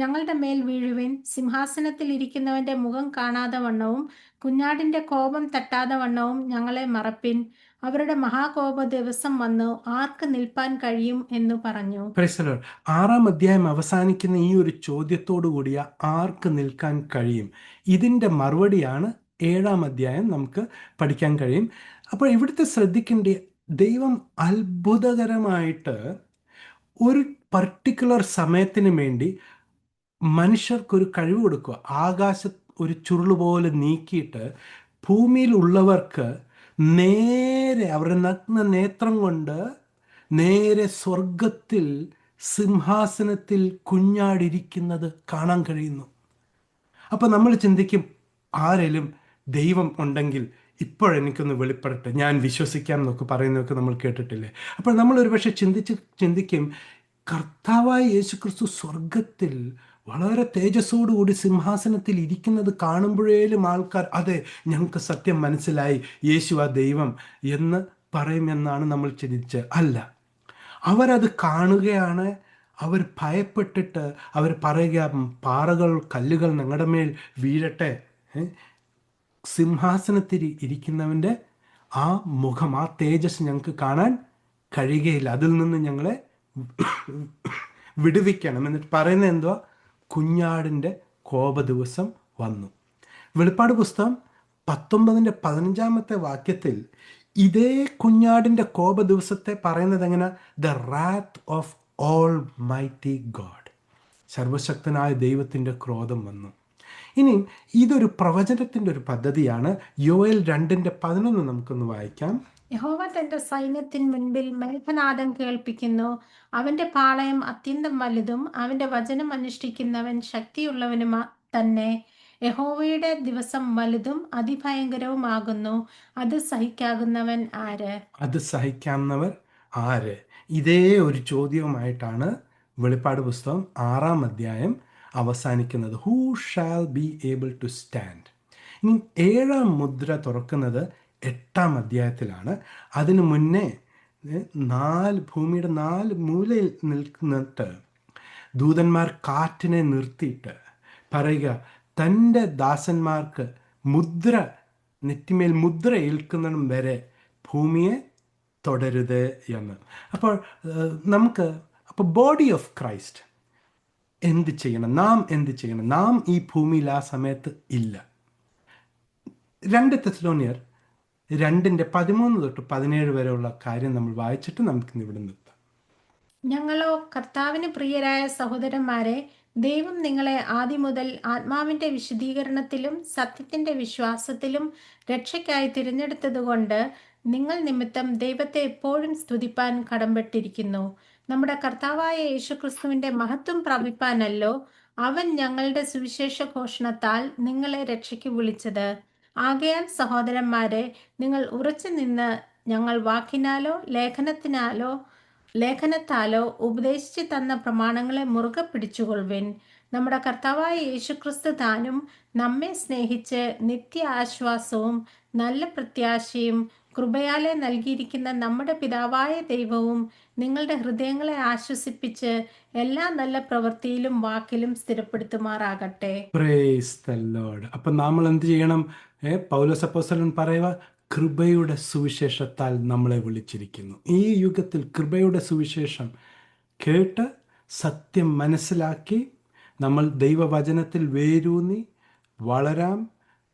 ഞങ്ങളുടെ മേൽ വീഴുവിൻ. സിംഹാസനത്തിൽ ഇരിക്കുന്നവന്റെ മുഖം കാണാതെ വണ്ണവും കുഞ്ഞാടിന്റെ കോപം തട്ടാതെ വണ്ണവും ഞങ്ങളെ മറപ്പിൻ. അവരുടെ മഹാകോപ ദിവസം വന്നു ആർക്ക് നിൽപ്പാൻ കഴിയും എന്ന് പറഞ്ഞു. 6-ാം അധ്യായം അവസാനിക്കുന്ന ഈ ഒരു ചോദ്യത്തോടു കൂടിയ ആർക്ക് നിൽക്കാൻ കഴിയും, ഇതിൻ്റെ മറുപടിയാണ് 7-ാം അധ്യായം നമുക്ക് പഠിക്കാൻ കഴിയും. അപ്പോൾ ഇവിടുത്തെ ശ്രദ്ധിക്കേണ്ട, ദൈവം അത്ഭുതകരമായിട്ട് ഒരു പർട്ടിക്കുലർ സമയത്തിന് വേണ്ടി മനുഷ്യർക്കൊരു കഴിവ് കൊടുക്കുക. ഒരു ചുരുളുപോലെ നീക്കിയിട്ട് ഭൂമിയിലുള്ളവർക്ക് നേരെ അവരുടെ നഗ്ന നേത്രം കൊണ്ട് നേരെ സ്വർഗത്തിൽ സിംഹാസനത്തിൽ കുഞ്ഞാടിരിക്കുന്നത് കാണാൻ കഴിയുന്നു. അപ്പം നമ്മൾ ചിന്തിക്കും, ആരെങ്കിലും ദൈവം ഉണ്ടെങ്കിൽ ഇപ്പോഴെനിക്കൊന്ന് വെളിപ്പെടട്ടെ, ഞാൻ വിശ്വസിക്കാം എന്നൊക്കെ പറയുന്നതൊക്കെ നമ്മൾ കേട്ടിട്ടില്ലേ? അപ്പോൾ നമ്മൾ ഒരുപക്ഷെ ചിന്തിക്കും, കർത്താവായ യേശുക്രിസ്തു സ്വർഗത്തിൽ വളരെ തേജസ്സോടുകൂടി സിംഹാസനത്തിൽ ഇരിക്കുന്നത് കാണുമ്പോഴേലും ആൾക്കാർ അതെ, ഞങ്ങൾക്ക് സത്യം മനസ്സിലായി, യേശു ആ ദൈവം എന്ന് പറയുമെന്നാണ് നമ്മൾ ചിന്തിച്ചത്. അല്ല, അവരത് കാണുകയാണ്. അവർ ഭയപ്പെട്ടിട്ട് അവർ പറയുക, പാറകൾ കല്ലുകൾ ഞങ്ങളുടെ മേൽ വീഴട്ടെ. സിംഹാസനത്തിൽ ഇരിക്കുന്നവൻ്റെ ആ മുഖം, ആ തേജസ് ഞങ്ങൾക്ക് കാണാൻ കഴിയുകയില്ല, അതിൽ നിന്ന് ഞങ്ങളെ വിടുവിക്കണം. എന്നിട്ട് പറയുന്നത് എന്തുവാ? കുഞ്ഞാടിൻ്റെ കോപ ദിവസം വന്നു. വെളിപ്പാട് പുസ്തകം 19:15 വാക്യത്തിൽ ഇതേ കുഞ്ഞാടിൻ്റെ കോപ ദിവസത്തെ പറയുന്നത് എങ്ങനെ? The wrath of all mighty God, സർവശക്തനായ ദൈവത്തിൻ്റെ ക്രോധം വന്നു. ഇനി ഇതൊരു പ്രവചനത്തിൻ്റെ ഒരു പദ്ധതിയാണ്. യോയേൽ 2:11 നമുക്കൊന്ന് വായിക്കാം. യഹോവ തന്റെ സൈന്യത്തിന് മുൻപിൽ മേഘനാദം കേൾപ്പിക്കുന്നു. അവന്റെ പാളയം അത്യന്തം വലുതും അവന്റെ വചനം അനുഷ്ഠിക്കുന്നവൻ ശക്തിയുള്ളവനും തന്നെ. യഹോവയുടെ ദിവസം വലുതും അതിഭയങ്കരവുമാകുന്നു. അത് സഹിക്കാകുന്നവൻ ആര്? അത് സഹിക്കാവുന്നവർ ആര്? ഇതേ ഒരു ചോദ്യവുമായിട്ടാണ് വെളിപ്പാട് പുസ്തകം 6 അവസാനിക്കുന്നത്. Who shall be able to stand? ഇനി 7 മുദ്ര തുറക്കുന്നത് 8 അതിനു മുന്നേ ഭൂമിയുടെ 4 മൂലയിൽ നിൽക്കുന്നിട്ട് ദൂതന്മാർ കാറ്റിനെ നിർത്തിയിട്ട് പറയുക, തൻ്റെ ദാസന്മാർക്ക് മുദ്ര, നെറ്റിമേൽ മുദ്ര ഏൽക്കുന്നിടം വരെ ഭൂമിയെ തുടരുത് എന്ന്. അപ്പോൾ ബോഡി ഓഫ് ക്രൈസ്റ്റ് എന്ത് ചെയ്യണം? നാം എന്ത് ചെയ്യണം? നാം ഈ ഭൂമിയിൽ ആ സമയത്ത് ഇല്ല. 2 തെസ്സലോനിയർ 2:13-17 വരെയുള്ള കാര്യം നമ്മൾ വായിച്ചിട്ട് നമുക്കിന്ന് ഇവിടെ നിർത്താം. ഞങ്ങളോ കർത്താവിന് പ്രിയരായ സഹോദരന്മാരെ, ദൈവം നിങ്ങളെ ആദ്യം മുതൽ ആത്മാവിന്റെ വിശദീകരണത്തിലും സത്യത്തിന്റെ വിശ്വാസത്തിലും രക്ഷയ്ക്കായി തിരഞ്ഞെടുത്തതുകൊണ്ട് നിങ്ങൾ നിമിത്തം ദൈവത്തെ എപ്പോഴും സ്തുതിപ്പാൻ കടംപെട്ടിരിക്കുന്നു. നമ്മുടെ കർത്താവായ യേശുക്രിസ്തുവിന്റെ മഹത്വം പ്രാപിപ്പാനല്ലോ അവൻ ഞങ്ങളുടെ സുവിശേഷ ഘോഷണത്താൽ നിങ്ങളെ രക്ഷയ്ക്ക് വിളിച്ചത്. ആകയാൽ സഹോദരന്മാരെ, നിങ്ങൾ ഉറച്ചു നിന്ന് ഞങ്ങൾ വാക്കിനാലോ ലേഖനത്താലോ ഉപദേശിച്ചു തന്ന പ്രമാണങ്ങളെ മുറുകെ പിടിച്ചുകൊള്ളുവിൻ. നമ്മുടെ കർത്താവായ യേശുക്രിസ്തു താനും നമ്മെ സ്നേഹിച്ച് നിത്യ ആശ്വാസവും നല്ല പ്രത്യാശയും കൃപയാലെ നൽകിയിരിക്കുന്ന നമ്മുടെ പിതാവായ ദൈവവും നിങ്ങളുടെ ഹൃദയങ്ങളെ ആശ്വസിപ്പിച്ച് എല്ലാ നല്ല പ്രവൃത്തിയിലും വാക്കിലും സ്ഥിരപ്പെടുത്തുമാറാകട്ടെ. Praise the Lord. അപ്പം നമ്മൾ എന്ത് ചെയ്യണം? പൗലോസ് അപ്പോസ്തലൻ പറയുക, കൃപയുടെ സുവിശേഷത്താൽ നമ്മളെ വിളിച്ചിരിക്കുന്നു. ഈ യുഗത്തിൽ കൃപയുടെ സുവിശേഷം കേട്ട് സത്യം മനസ്സിലാക്കി നമ്മൾ ദൈവവചനത്തിൽ വേരൂന്നി വളരാം.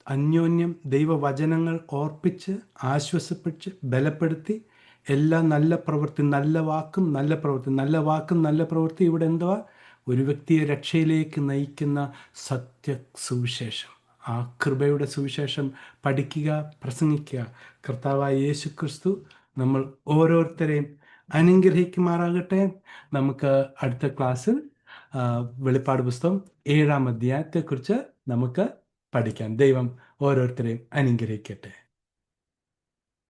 അന്യോന്യം ദൈവവചനങ്ങൾ ഓർപ്പിച്ച് ആശ്വസിപ്പിച്ച് ബലപ്പെടുത്തി എല്ലാ നല്ല പ്രവൃത്തി, നല്ല വാക്കും നല്ല പ്രവൃത്തി, നല്ല വാക്കും നല്ല പ്രവൃത്തി. ഇവിടെ എന്തുവാ? ഒരു വ്യക്തിയെ രക്ഷയിലേക്ക് നയിക്കുന്ന സത്യ സുവിശേഷം. ആ കൃപയുടെ സുവിശേഷം പഠിക്കുക, പ്രസംഗിക്കുക. കർത്താവായ യേശുക്രിസ്തു നമ്മൾ ഓരോരുത്തരെയും അനുഗ്രഹിക്കുമാറാകട്ടെ. നമുക്ക് അടുത്ത ക്ലാസ്സിൽ വെളിപ്പാട് പുസ്തകം 7 അധ്യായത്തെക്കുറിച്ച് നമുക്ക് പഠിക്കാം. ദൈവം ഓരോരുത്തരെയും അനുഗ്രഹിക്കട്ടെ.